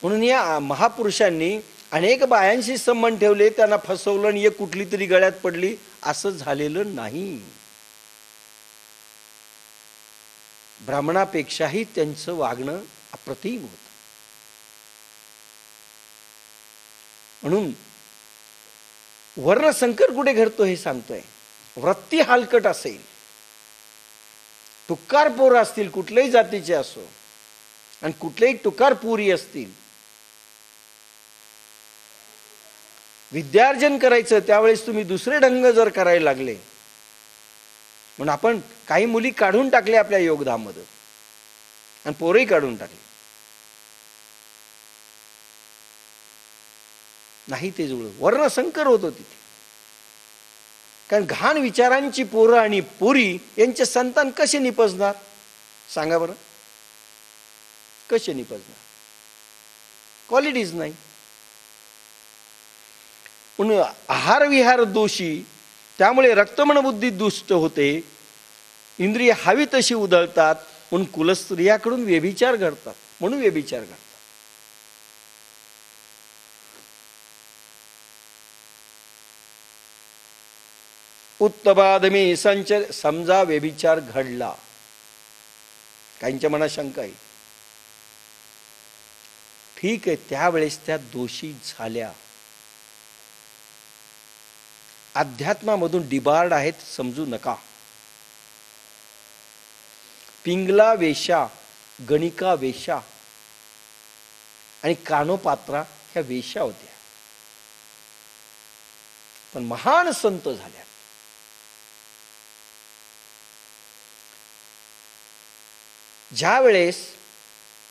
म्हणून या महापुरुषांनी अनेक बायांशी संबंध ठेवले, त्यांना फसवलं आणि एक कुठली तरी गळ्यात पडली, असं झालेलं नाही. ब्राह्मणापेक्षाही त्यांचं वागणं अप्रतिम होतं. म्हणून वर्णसंकर कुठे घडतो हे सांगतोय. वृत्ती हलकट असेल, टुकार पोरं असतील कुठल्याही जातीचे असो, आणि कुठलेही टुकार पुरी असतील, विद्यार्जन करायचं त्यावेळेस तुम्ही दुसरे ढंग जर करायला लागले, म्हणून आपण काही मुली काढून टाकल्या आपल्या योगदामध्ये आणि पोरही काढून टाकले, नाही ते जुळलं. वर्णसंकर होतो तिथे. कारण घाण विचारांची पोरं आणि पोरी यांचे संतान कसे निपजणार सांगा बरं? कसे निपजणार? क्वालिटीज नाही. म्हणून आहार विहार दोषी, त्यामुळे रक्तमन बुद्धी दुष्ट होते, इंद्रिय हवी तशी उधळतात, म्हणून कुलस्त्रियाकडून व्यभिचार घडतात. म्हणून व्यभिचार घडतात. उत्तबादमी संचर, समजा व्यभिचार घडला, काहींच्या मनात शंका आहे, ठीक आहे, त्यावेळेस त्या दोषी झाल्या, अध्यात्मामधून डिबार्ड आहेत समजू नका. पिंगला वेशा, गणिका वेशा आणि कानोपात्रा ह्या वेशा होत्या, पण महान संत झाल्या. ज्या वेळेस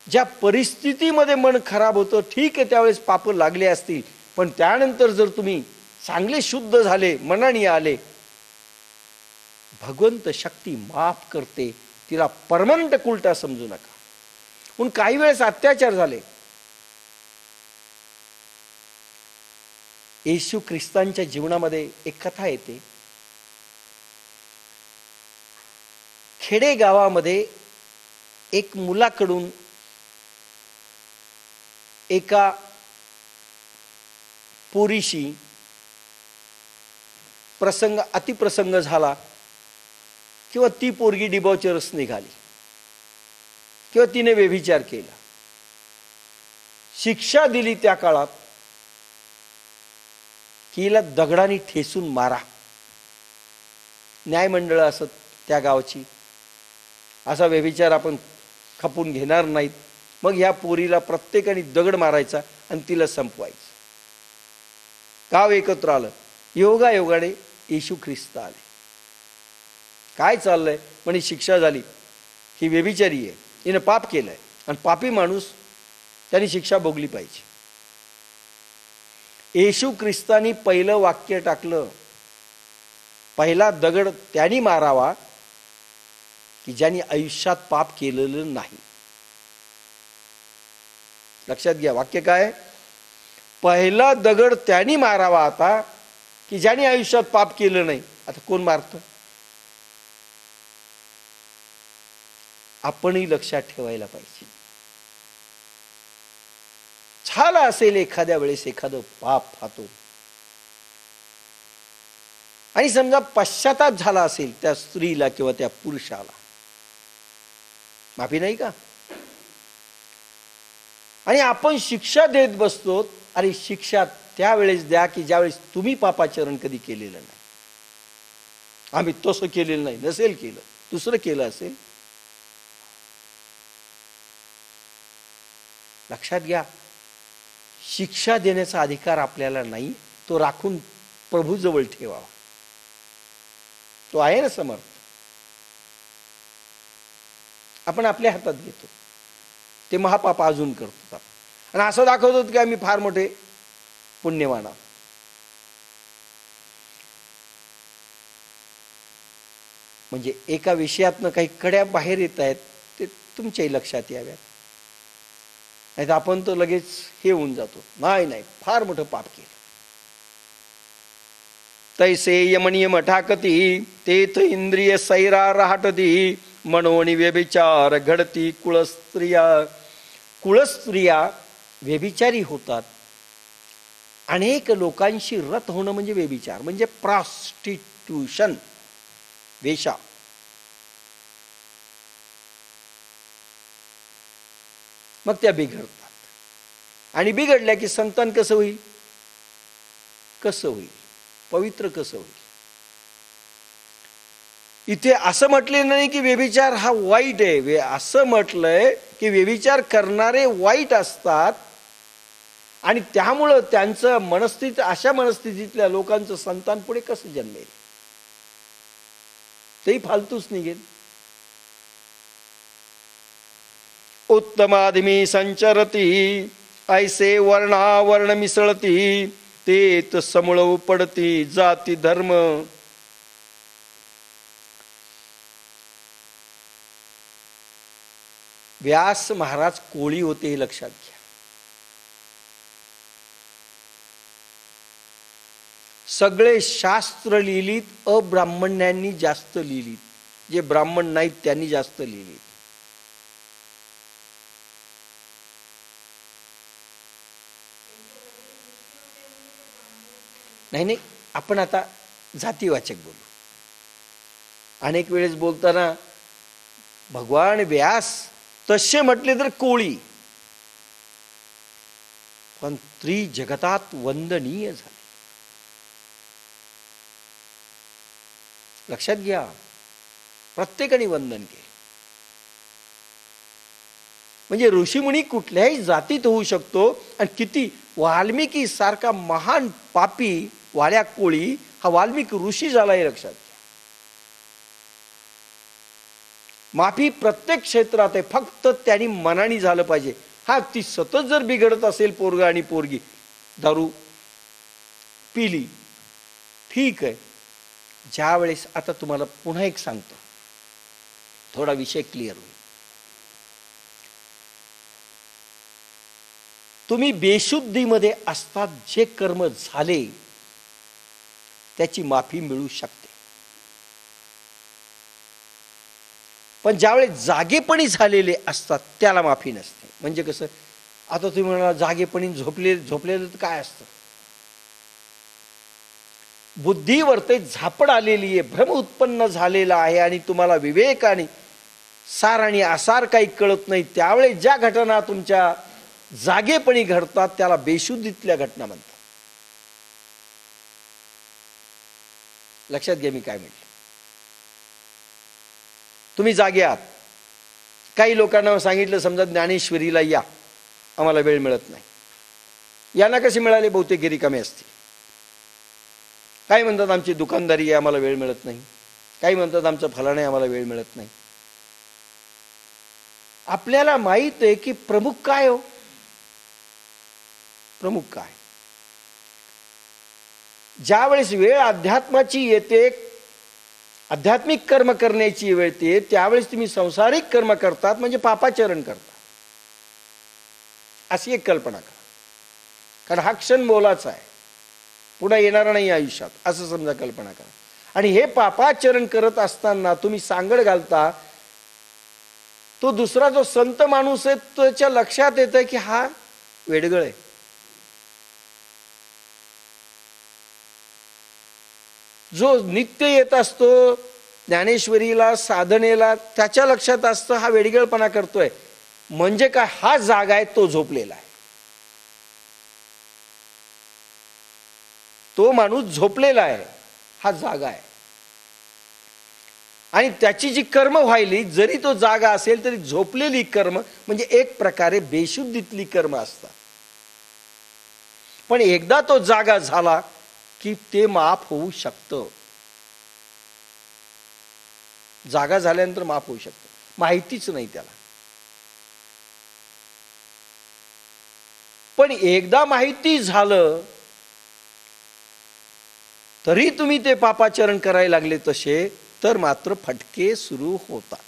ज्या परिस्थितीमध्ये मन खराब होतं, ठीक आहे, त्यावेळेस पाप लागले असतील, पण त्यानंतर जर तुम्ही चांगले शुद्ध झाले, मनाने आले, भगवंत शक्ती माफ करते, तिला परमनंट उलटा समजू नका. म्हणून काही वेळेस अत्याचार झाले. येशू ख्रिस्तांच्या जीवनामध्ये एक कथा येते. खेडे गावामध्ये एक मुलाकडून एका पोरीशी प्रसंग, अतिप्रसंग झाला, किंवा ती पोरगी डिबॉचरस निघाली, किंवा तिने व्यभिचार केला. शिक्षा दिली त्या काळात की हिला दगडाने ठेसून मारा. न्यायमंडळ असत त्या गावची, असा व्यभिचार आपण खपून घेणार नाहीत. मग ह्या पोरीला प्रत्येकाने दगड मारायचा आणि तिला संपवायचं. गाव एकत्र आलं. योगायोगाने येशू ख्रिस्त आले. काय चाललंय म्हणे, शिक्षा झाली, ही व्यभिचारी आहे, हिने पाप केलंय, आणि पापी माणूस त्याने शिक्षा भोगली पाहिजे. येशू ख्रिस्तानी पहिलं वाक्य टाकलं, पहिला दगड त्यांनी मारावा की ज्यांनी आयुष्यात पाप केलेलं नाही. लक्षात घ्या, वाक्य काय? पहिला दगड त्यांनी मारावा आता की ज्यांनी आयुष्यात पाप केलं नाही. आता कोण मारतं? आपणही लक्षात ठेवायला पाहिजे. झाला असेल एखाद्या वेळेस एखादं पाप हातो, आणि समजा पश्चाताप झाला असेल त्या स्त्रीला किंवा त्या पुरुषाला, माफी नाही का? आणि आपण शिक्षा देत बसतो. अरे शिक्षा त्यावेळेस द्या की ज्यावेळेस तुम्ही पापाचरण कधी केलेलं नाही. आम्ही तसं केलेलं नाही, नसेल केलं, दुसरं केलं असेल. लक्षात घ्या, शिक्षा देण्याचा अधिकार आपल्याला नाही, तो राखून प्रभूजवळ ठेवावा. तो आहे ना समर्थ. आपण आपल्या हातात घेतो, ते महापाप अजून करतो आपण, आणि असं दाखवतो की आम्ही फार मोठे पुण्यवान आहोत. म्हणजे एका विषयातनं काही कड्या बाहेर येत आहेत, ते तुमच्याही लक्षात याव्यात. नाही तर आपण तो लगेच हे होऊन जातो, नाही फार मोठं पाप केलं. तैसे यमनियम ठाकती, तेथ इंद्रिय सैरा राहटती, मनोनी व्यभिचार घडती कुळस्त्रिया. कुळस्त्रिया व्यभिचारी होतात. अनेक लोकांशी रत होणं म्हणजे व्यभिचार, म्हणजे प्रॉस्टिट्यूशन, वेश्या. मग त्या बिघडतात. आणि बिघडल्या की संतान कसं होईल? कसं होईल? पवित्र कसं होईल? इथे असं म्हटलेलं नाही की व्यभिचार हा वाईट आहे. असं म्हटलंय की व्यभिचार करणारे वाईट असतात आणि त्यामुळं त्यांचं मनस्थिती, अशा मनस्थितीतल्या लोकांचं संतान पुढे कसं जन्मेल? तेही फालतूच निघेल. उत्तमादमी संचरती ऐसे वर्णावर्ण मिसळती, तेत समूळ उपडती जाती धर्म. व्यास महाराज कोळी होते हे लक्षात घ्या. सगळे शास्त्र लिहिलीत अब्राह्मणांनी जास्त लिहिलीत, जे ब्राह्मण नाहीत त्यांनी जास्त लिहिलीत. नाही, आपण आता जातीवाचक बोलू. अनेक वेळेस बोलताना भगवान व्यास तसे म्हटले तर कोळी, पण त्रिजगतात वंदनीय झाले. लक्षात घ्या, प्रत्येकाने वंदन केले. म्हणजे ऋषीमुनी कुठल्याही जातीत होऊ शकतो. आणि किती वाल्मिकी सारखा महान पापी वाड्या कोळी हा वाल्मिकी ऋषी झाला हे लक्षात घ्या. माफी प्रत्येक क्षेत्रात आहे, फक्त त्यांनी मनाने झालं पाहिजे. हा, ती सतत जर बिघडत असेल पोरगा आणि पोरगी, दारू पिली, ठीक आहे. ज्या वेळेस, आता तुम्हाला पुन्हा एक सांगतो, थोडा विषय क्लिअर होईल. तुम्ही बेशुद्धीमध्ये असतात जे कर्म झाले त्याची माफी मिळू शकते. पण ज्यावेळेस जागेपणी झालेले असतात त्याला माफी नसते. म्हणजे कसं? आता तुम्ही म्हणाला जागेपणी झोपलेलं तर काय असतं? बुद्धीवर ते झापड आलेली आहे, भ्रम उत्पन्न झालेला आहे आणि तुम्हाला विवेक आणि सार आणि आसार काही कळत नाही. त्यावेळेस ज्या घटना तुमच्या जागेपणी घडतात त्याला बेशुद्धीतल्या घटना म्हणतात. लक्षात घ्या मी काय म्हटलं. तुम्ही जागे आहात. काही लोकांना सांगितलं, समजा ज्ञानेश्वरीला या, आम्हाला वेळ मिळत नाही. यांना कसे मिळाले? बहुतेक रिकामे असते. काही म्हणतात आमची दुकानदारी आहे, आम्हाला वेळ मिळत नाही. काही म्हणतात आमचं फलाणे, आम्हाला वेळ मिळत नाही. आपल्याला माहित आहे की प्रमुख काय हो? प्रमुख काय? ज्या वेळेस वेळ अध्यात्माची येते, आध्यात्मिक कर्म करण्याची वेळ येते, त्यावेळेस तुम्ही संसारिक कर्म करतात म्हणजे पापाचरण करता, अशी एक कल्पना करा. कारण हा क्षण मोलाचा आहे, पुन्हा येणारा नाही आयुष्यात, असं समजा कल्पना करा. आणि हे पापाचरण करत असताना तुम्ही सांगड घालता, तो दुसरा जो संत माणूस आहे त्याच्या लक्षात येतं की हा वेडगळ आहे. जो नित्य येत असतो ज्ञानेश्वरीला, साधनेला, त्याच्या लक्षात असतं हा वेडगळपणा करतोय. म्हणजे काय? हा जागा आहे, तो झोपलेला आहे. तो माणूस झोपलेला आहे, हा जागा आहे. आणि त्याची जी कर्म व्हायली, जरी तो जागा असेल तरी झोपलेली कर्म म्हणजे एक प्रकारे बेशुद्धीतली कर्म असतात. पण एकदा तो जागा झाला की ते माफ होऊ शकतं. जागा झाल्यानंतर माफ होऊ शकतं. माहितीच नाही त्याला. पण एकदा माहिती झालं तरी तुम्ही ते पापाचरण करायला लागले तसे, तर मात्र फटके सुरू होतात.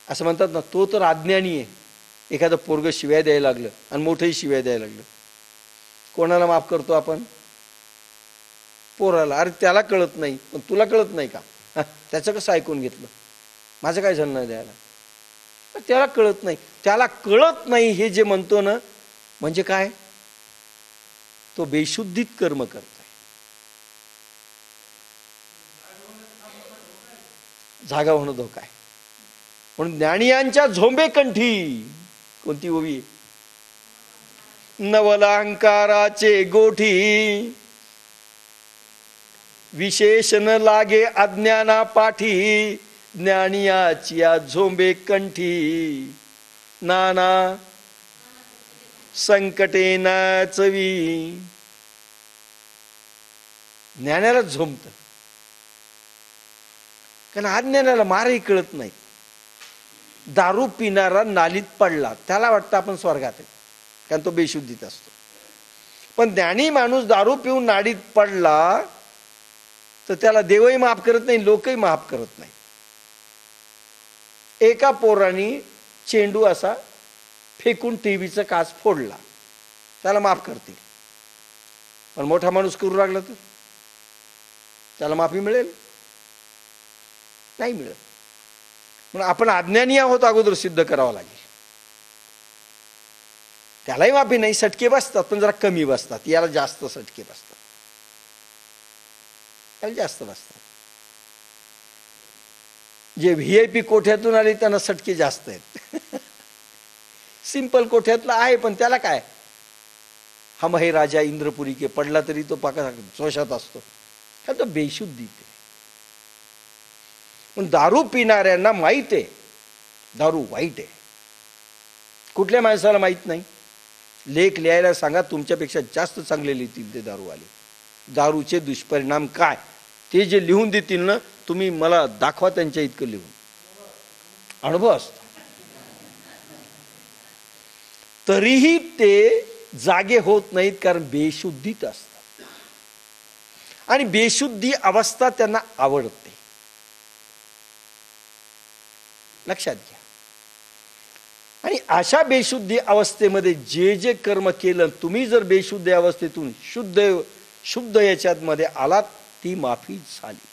असं म्हणतात ना, तो तर अज्ञानी आहे. एखादं पोरग शिव्या द्यायला लागलं आणि मोठंही शिव्या द्यायला लागलं, कोणाला माफ करतो आपण? पोराला. अरे त्याला कळत नाही, पण तुला कळत नाही का? त्याचं कसं ऐकून घेतलं? माझं काय झालं नाही द्यायला? त्याला कळत नाही. त्याला कळत नाही हे जे म्हणतो ना, म्हणजे काय, तो बेशुद्धीत कर्म करतोय. जागा होणं धोका आहे. म्हणून ज्ञानियांच्या झोंबे कंठी, कोणती ओवी, नवलांकाराचे गोठी, विशेषण लागे अज्ञाना पाठी, ज्ञानियाची या झोंबे कंठी, नाना संकटे नाचवी. ज्ञानाला झोंबत, कारण अज्ञानाला मारही कळत नाही. दारू पिणारा नालीत पडला, त्याला वाटतं आपण स्वर्गात आहे, कारण तो बेशुद्धीत असतो. पण ज्ञानी माणूस दारू पिऊन नालीत पडला तर त्याला देवही माफ करत नाही, लोकही माफ करत नाही. एका पोराने चेंडू असा फेकून टीव्हीचा काच फोडला, त्याला माफ करतील. पण मोठा माणूस करू लागला तर त्याला माफी मिळेल? नाही मिळत. म्हणून आपण अज्ञानी आहोत अगोदर सिद्ध करावं लागेल. त्यालाही माफी नाही, सटके बसतात, पण जरा कमी बसतात. याला जास्त सटके बसतात, त्याला जास्त बसतात. जे VIP कोठ्यातून आले त्यांना सटके जास्त आहेत. सिंपल कोठ्यातला आहे, पण त्याला काय, हम हे राजा इंद्रपुरी के, पडला तरी तो पाका जोशात असतो, हा तो बेशुद्धीत आहे. पण दारू पिणाऱ्यांना माहित आहे दारू वाईट आहे. कुठल्या माणसाला माहित नाही? लेख लिहायला सांगा, तुमच्यापेक्षा जास्त चांगले लिहितील ते दारूवाले. दारूचे दुष्परिणाम काय ते जे लिहून देतील ना, तुम्ही मला दाखवा त्यांच्या इतकं लिहून. अनुभव असतो. तरीही ते जागे होत नाहीत, कारण बेशुद्धीत असतात. आणि बेशुद्धी अवस्था त्यांना आवडते. लक्षात घ्या. आणि अशा बेशुद्धी अवस्थेमध्ये जे जे कर्म केलं, तुम्ही जर बेशुद्ध अवस्थेतून शुद्ध याच्यात मध्ये आलात, ती माफी झाली.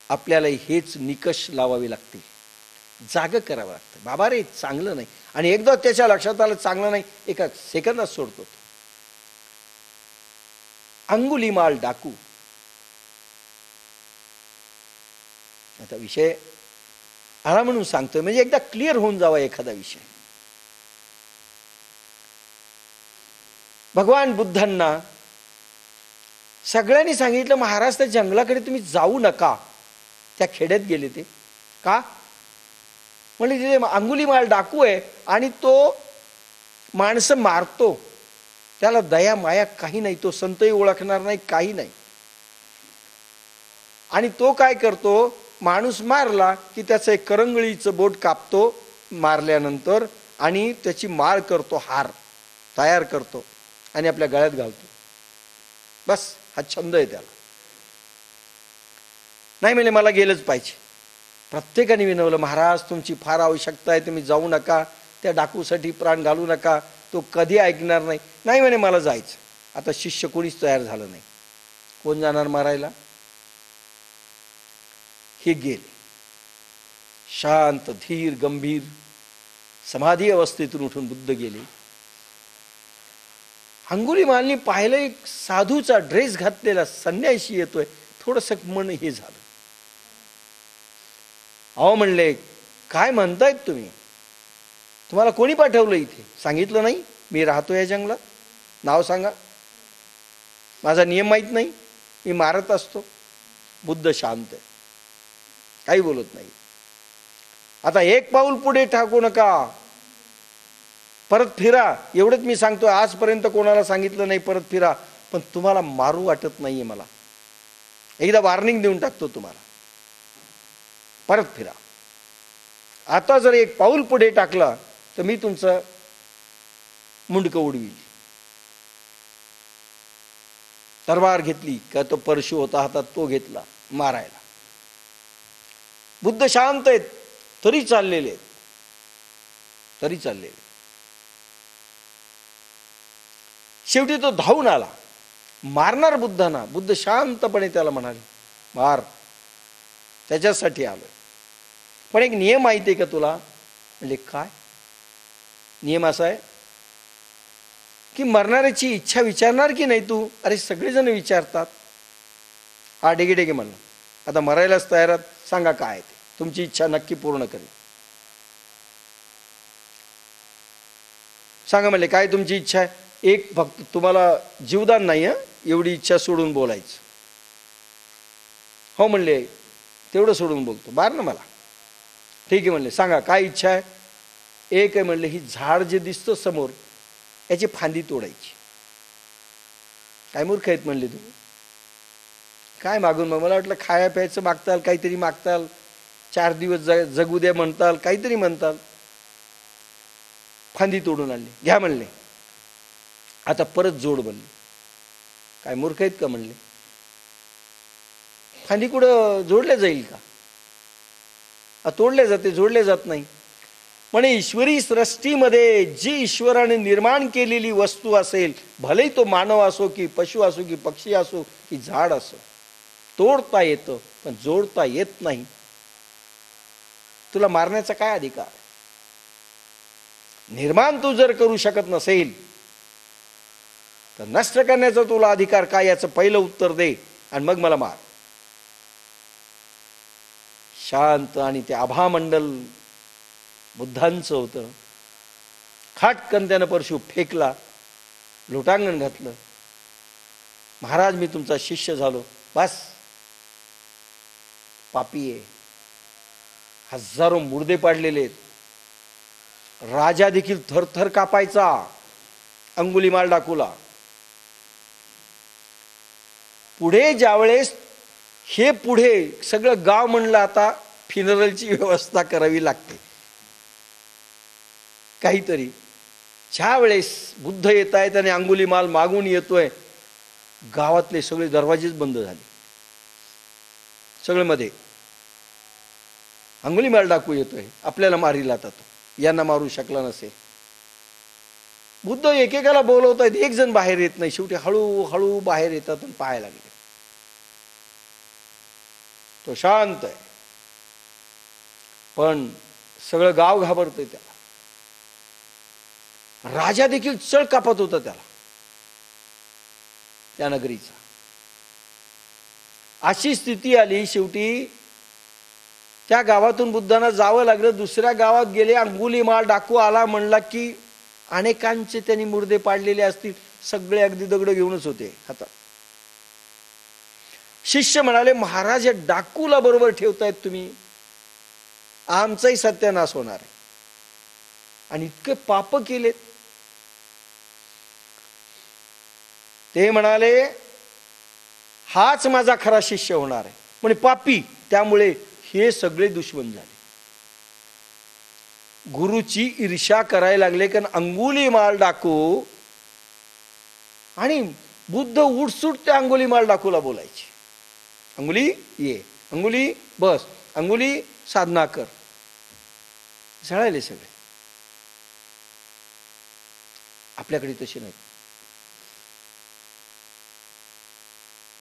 आपल्याला हेच निकष लावावे लागते, जाग करावं लागतं. बाबा रे चांगलं नाही, आणि एकदा त्याच्या लक्षात आलं चांगलं नाही, एका सेकंदात सोडतो. अंगुलीमाल डाकू, आता विषय आला म्हणून सांगतोय, म्हणजे एकदा क्लिअर होऊन जावा एखादा विषय. भगवान बुद्धांना सगळ्यांनी सांगितलं, महाराज त्या जंगलाकडे तुम्ही जाऊ नका. त्या खेड्यात गेले ते का? म्हणजे तिथे अंगुलीमाल डाकू आहे, आणि तो माणसं मारतो. त्याला दया माया काही नाही, तो संतही ओळखणार नाही, काही नाही. आणि तो काय करतो, माणूस मारला की त्याचं एक करंगळीचं बोट कापतो मारल्यानंतर, आणि त्याची माळ करतो, हार तयार करतो आणि आपल्या गळ्यात घालतो. बस हा छंद आहे त्याला. नाही म्हणजे मला गेलंच पाहिजे. प्रत्येकाने विनवलं, महाराज तुमची फार आवश्यकता आहे, तुम्ही जाऊ नका, त्या डाकूसाठी प्राण घालू नका. तो कधी ऐकणार नाही. नाही म्हणे मला जायचं. आता शिष्य कोणीच तयार झालं नाही. कोण जाणार मारायला? हे गेले. शांत धीर गंभीर समाधी अवस्थेतून उठून बुद्ध गेले. अंगुलीमालनी पाहिलं, एक साधूचा ड्रेस घातलेला संन्यासी येतोय. थोडंसं मन हे झालं. अहो म्हणले, काय म्हणतायत तुम्ही? तुम्हाला कोणी पाठवलं इथे? सांगितलं नाही मी राहतो या जंगलात? नाव सांगा. माझा नियम माहीत नाही, मी मारत असतो. बुद्ध शांत आहे, काही बोलत नाही. आता एक पाऊल पुढे टाकू नका, परत फिरा. एवढंच मी सांगतोय. आजपर्यंत कोणाला सांगितलं नाही परत फिरा, पण तुम्हाला मारू वाटत नाहीये मला. एकदा वॉर्निंग देऊन टाकतो तुम्हाला, परत फिरा. आता जर एक पाऊल पुढे टाकला तर मी तुमचं मुंडकं उडवील. तलवार घेतली का, तो परशु होता हातात, तो घेतला मारायला. बुद्ध शांत आहेत, तरी चाललेले. शेवटी तो धावून आला, मारणार बुद्धांना. बुद्ध शांतपणे त्याला म्हणाले, मार, त्याच्यासाठी आलोय. पण एक नियम माहिती आहे का तुला? म्हणजे काय नियम? असा आहे की मरणाऱ्याची इच्छा विचारणार की नाही तू? अरे सगळेजण विचारतात. हा डेगे डेगे म्हणलं, आता मरायलाच तयार आहात, सांगा काय ते, तुमची इच्छा नक्की पूर्ण करेल. सांगा म्हणले काय तुमची इच्छा आहे? एक फक्त तुम्हाला जीवदान नाही हं, एवढी इच्छा सोडून बोलायचं. हो म्हणले, तेवढं सोडून बोलतो, बार ना मला. ठीक आहे म्हणले, सांगा काय इच्छा आहे? एक आहे म्हणले, ही झाड जे दिसतं समोर याची फांदी तोडायची. काय मूर्ख आहेत म्हणले तुम्ही, काय मागून मग? मला वाटलं खाया प्यायचं मागताल, काहीतरी मागताल, 4 दिवस जगू द्या म्हणताल, काहीतरी म्हणताल. फांदी तोडून आणली, घ्या म्हणले, आता परत जोड बनली. काय मूर्ख आहेत का म्हणले? फांदी कुठं जोडल्या जाईल का? तोडले जाते, जोडले जात नाही. म्हणे ईश्वरी सृष्टीमध्ये जी ईश्वराने निर्माण केलेली वस्तू असेल, भले तो मानव असो की पशु असो की पक्षी असो की झाड असो, तोडता येतं पण जोडता येत नाही. तुला मारण्याचा काय अधिकार? निर्माण तू जर करू शकत नसेल तर नष्ट करण्याचा तुला अधिकार काय? याचं पहिलं उत्तर दे आणि मग मला मार. शांत आणि ते आभामंडल बुद्धांचं होतं. खाटकन त्यानं परशु फेकला, लोटांगण घातलं. महाराज मी तुमचा शिष्य झालो. बस, पापी आहे, हजारो मुर्दे पाडलेले आहेत. राजा देखील थरथर कापायचा अंगुलीमाल डाकूला. पुढे ज्यावेळेस हे पुढे सगळं गाव म्हणलं आता फिनरलची व्यवस्था करावी लागते काहीतरी. ज्या वेळेस बुद्ध येत आहेत आणि अंगुलीमाल मागून येतोय, गावातले सगळे दरवाजेच बंद झाले. सगळे मध्ये अंगुलीमाल डाकू येतोय, आपल्याला मारीला आता तो, यांना मारू शकला नसेल. बुद्ध एकेकाला बोलवत आहेत, एक जण बाहेर येत नाही. शेवटी हळूहळू बाहेर येतात आणि पाहायला लागले. तो शांत आहे पण सगळं गाव घाबरतंय त्याला. राजा देखील चळ कापत होता त्याला, त्या नगरीचा. अशी स्थिती आली. शेवटी त्या गावातून बुद्धांना जावं लागलं. दुसऱ्या गावात गेले. अंगुलीमाल डाकू आला, म्हणला की अनेकांचे त्यांनी मुर्दे पाडलेले असतील. सगळे अगदी दगड घेऊनच होते हातात. शिष्य म्हणाले, महाराज या डाकूला बरोबर ठेवतायत तुम्ही, आमचाही सत्यानाश होणार आहे. आणि इतके पाप केलेत. ते म्हणाले हाच माझा खरा शिष्य होणार आहे. म्हणजे पापी, त्यामुळे हे सगळे दुश्मन झाले. गुरुची ईर्ष्या करायला लागले. कारण अंगुलीमाल डाकू आणि बुद्ध उठसूट त्या अंगुलीमाल डाकूला बोलायचे. अंगुली ये, अंगुली बस, अंगुली साधना कर. जळाले सगळे. आपल्याकडे तसे नाही.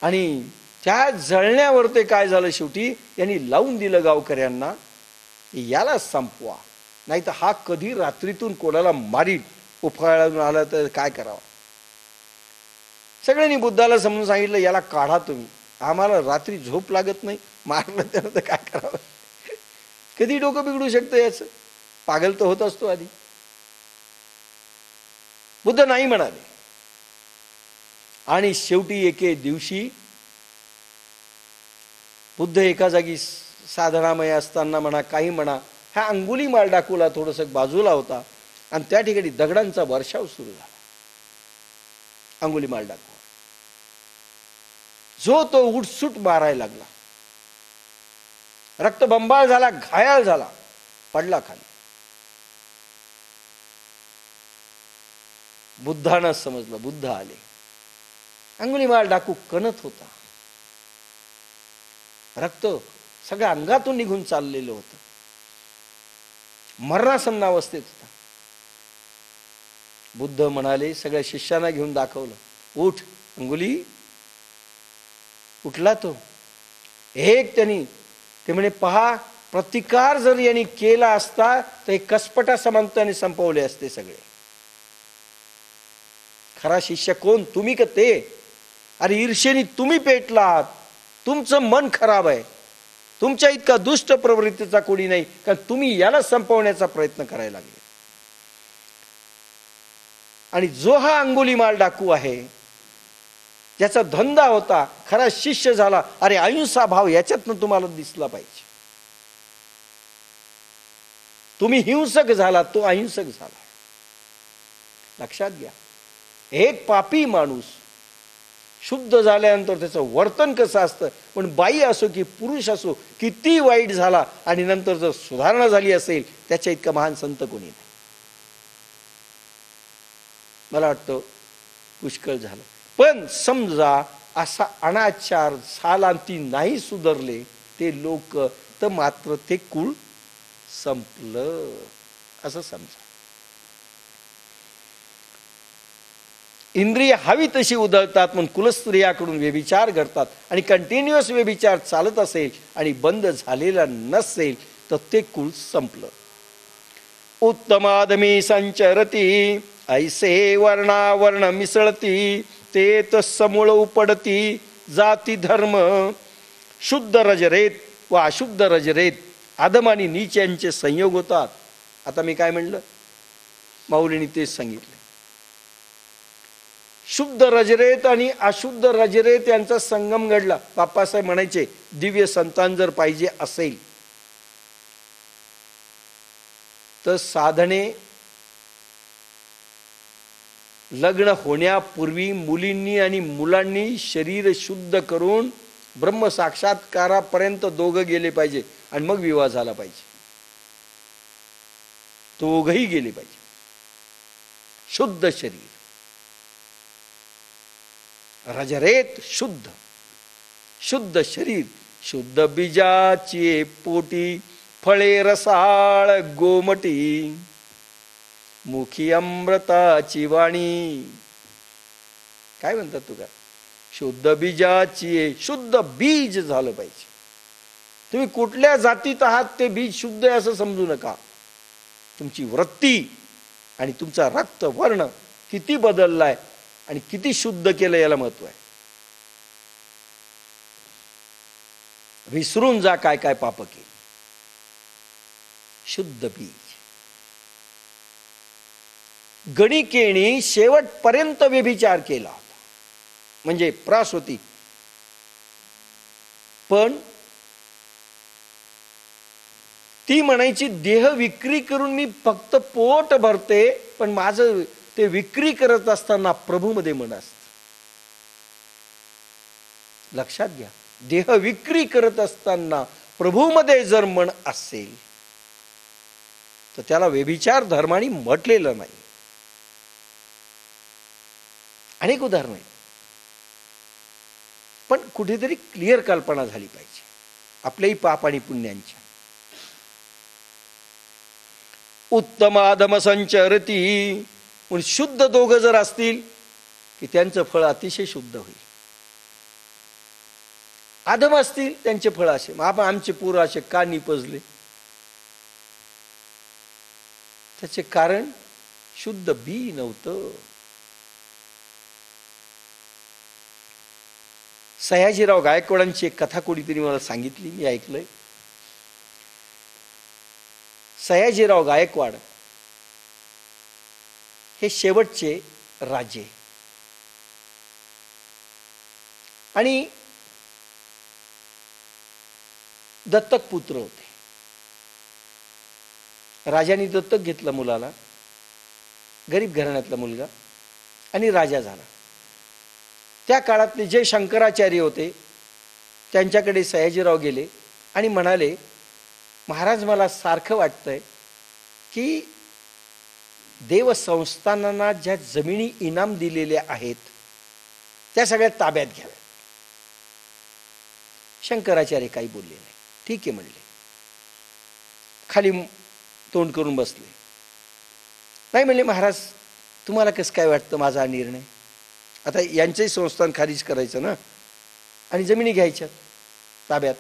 आणि त्या जळण्यावर ते काय झालं, शेवटी यांनी लावून दिलं गावकऱ्यांना, याला संपवा, नाही तर हा कधी रात्रीतून कोणाला मारील, उफाळून आला तर काय करावं. सगळ्यांनी बुद्धाला समजून सांगितलं, याला काढा तुम्ही, आम्हाला रात्री झोप लागत नाही, मारलं त्यानं तर काय करावं. कधी डोकं बिघडू शकतं याचं, पागल तर होत असतो आधी. बुद्ध नाही म्हणाले. आणि शेवटी एके दिवशी बुद्ध एका जागी साधनामय असताना म्हणा, काही म्हणा, ह्या अंगुलीमाल डाकूला थोडस बाजूला होता आणि त्या ठिकाणी दगडांचा वर्षाव सुरू झाला. अंगुलीमाल डाकू जो तो उठसूट मारायला लागला. रक्तबंबाळ झाला, घायाळ झाला, पडला खाली. बुद्धानं समजलं, बुद्ध आले. अंगुलीमाल डाकू कणत होता. रक्त सगळ्या अंगातून निघून चाललेलं होतं. मरणासन्न अवस्थेत होता. बुद्ध म्हणाले, सगळ्या शिष्यांना घेऊन दाखवलं, उठ अंगुली. उठला तो. एक त्यांनी, ते म्हणे, पहा प्रतिकार जर यांनी केला असता तर हे कसपटा समांताने संपवले असते सगळे. खरा शिष्य कोण, तुम्ही का ते? अरे ईर्षेने तुम्ही पेटलात, तुमचं मन खराब आहे, तुमच्या इतका दुष्ट प्रवृत्तीचा कोणी नाही, कारण तुम्ही याला संपवण्याचा प्रयत्न करायला लागले. आणि जो हा अंगुलीमाल डाकू आहे, ज्याचा धंदा होता, खरा शिष्य झाला, अरे अहिंसा भाव याच्यातनं तुम्हाला दिसला पाहिजे. तुम्ही हिंसक झाला, तो अहिंसक झाला. लक्षात घ्या, एक पापी माणूस शुद्ध झाल्यानंतर त्याचं वर्तन कसं असतं, पण बाई असो की पुरुष असो, किती वाईट झाला आणि नंतर जर सुधारणा झाली असेल, त्याच्या इतका महान संत कोणी नाही. मला वाटतं पुष्कळ झालं. पण समजा असा अनाचार झाला, ती नाही सुधारले ते लोक, तर मात्र ते कुळ संपलं असं समजा. इंद्रिय हवी तशी उधळतात म्हणून कुलस्त्रियाकडून व्यभिचार घडतात, आणि कंटिन्युअस व्यभिचार चालत असेल आणि बंद झालेला नसेल तर ते कुळ संपलं. उत्तमादमी संचरती ऐसे वर्णावर्ण मिसळती, ते तत्समूळ उपडती जाती धर्म. शुद्ध रजरेत व अशुद्ध रजरेत अधम आणि नीच यांचे संयोग होतात. आता मी काय म्हणलं, माऊलींनी तेच सांगितले. शुद्ध रजरेत आणि अशुद्ध रजरेत यांचा संगम घडला. बाप्पासाहेब म्हणायचे, दिव्य संतान जर पाहिजे असेल तर साधने लग्न होण्यापूर्वी मुलींनी आणि मुलांनी शरीर शुद्ध करून ब्रह्म साक्षात्कारापर्यंत दोघं गेले पाहिजे, आणि मग विवाह झाला पाहिजे. दोघही गेले पाहिजे. शुद्ध शरीर, रजरेत शुद्ध, शुद्ध शरीर, शुद्ध बीजाची पोटी, फळे रसाळ गोमटी, मुखी अमृताची वाणी. काय म्हणतात तुका, शुद्ध बीजाची, शुद्ध बीज झालं पाहिजे. तुम्ही कुठल्या जातीत आहात ते बीज शुद्ध आहे असं समजू नका. तुमची वृत्ती आणि तुमचा रक्त वर्ण किती बदललाय आणि किती शुद्ध केलं याला महत्व आहे. विसरून जा काय काय पाप केली. शुद्ध बीज. गणिकेणी शेवटपर्यंत व्यभिचार केला होता, म्हणजे प्रास होती, पण ती म्हणायची देह विक्री करून मी फक्त पोट भरते, पण माझं ते विक्री करत असताना प्रभूमध्ये मन असत. लक्षात घ्या, देह विक्री करत असताना प्रभूमध्ये जर मन असेल तर त्याला व्यभिचार धर्माने म्हटलेलं नाही. अनेक उदाहरणं आहेत, पण कुठेतरी क्लिअर कल्पना झाली पाहिजे आपल्याही पाप आणि पुण्यांच्या. उत्तम अधम संचरती, म्हणून शुद्ध दोघं जर असतील की त्यांचं फळ अतिशय शुद्ध होईल. अधम असतील त्यांचे फळ असे, मग आमचे पोरं असे का निपजले, त्याचे कारण शुद्ध बी नव्हतं. सयाजीराव गायकवाडांची एक कथा कोणीतरी मला सांगितली, मी ऐकलंय. सयाजीराव गायकवाड हे शेवटचे राजे आणि दत्तक पुत्र होते. राजाने दत्तक घेतलं मुलाला, गरीब घराण्यातला मुलगा, आणि राजा झाला. त्या काळातले जे शंकराचार्य होते त्यांच्याकडे सयाजीराव गेले आणि म्हणाले, महाराज मला सारखं वाटतंय की देवसंस्थानांना ज्या जमिनी इनाम दिलेल्या आहेत त्या सगळ्या ताब्यात घ्याव्या. शंकराचार्य काही बोलले नाही. ठीक आहे म्हणले, खाली तोंड करून बसले. नाही म्हणले, महाराज तुम्हाला कसं काय वाटतं माझा हा निर्णय? आता यांचंही संस्थान खारिज करायचं ना, आणि जमिनी घ्यायच्या ताब्यात.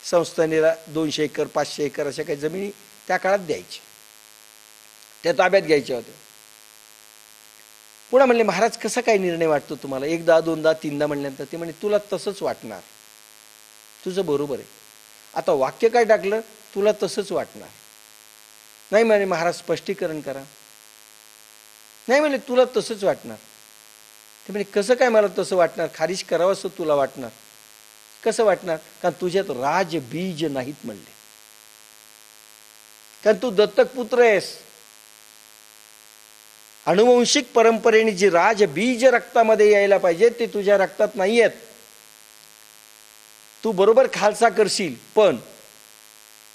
संस्थानेला 200 एकर 500 एकर अशा काही जमिनी त्या काळात द्यायची, त्या ताब्यात घ्यायच्या होत्या. पुन्हा म्हणले, महाराज कसा काय निर्णय वाटतो तुम्हाला? एकदा दोनदा तीनदा म्हणल्यानंतर ते म्हणे, तुला तसंच वाटणार, तुझं बरोबर आहे. आता वाक्य काय टाकलं? तुला तसंच वाटणार. नाही म्हणे महाराज स्पष्टीकरण करा. नाही म्हणे तुला तसंच वाटणार. ते म्हणे कसं काय मला तसं वाटणार? खारिज करावं असं तुला वाटणार. कसं वाटणार? कारण तुझ्यात राज बीज नाहीत म्हणले, कारण तू दत्तक पुत्र आहेस. अनुवंशिक परंपरेने जी राज बीज रक्तामध्ये यायला पाहिजे ते तुझ्या रक्तात नाही आहेत. तू बरोबर खालसा करशील, पण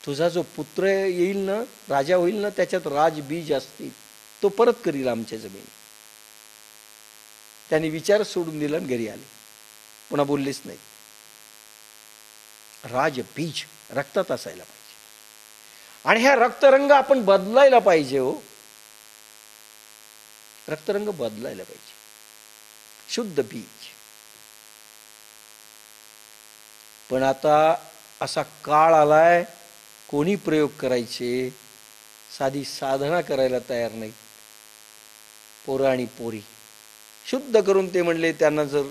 तुझा जो पुत्र येईल ना, राजा होईल ना, त्याच्यात राज बीज असतील, तो परत करील आमच्या जमिनी. त्यांनी विचार सोडून दिला आणि घरी आले, पुन्हा बोललेच नाही. राज बीज रक्तात असायला पाहिजे, आणि ह्या रक्तरंग आपण बदलायला पाहिजे. हो, रक्तरंग बदलायला पाहिजे. शुद्ध बीज. पण आता असा काळ आलाय, कोणी प्रयोग करायचे, साधी साधना करायला तयार नाही. पोरं आणि पोरी शुद्ध करून ते म्हणले त्यांना जर,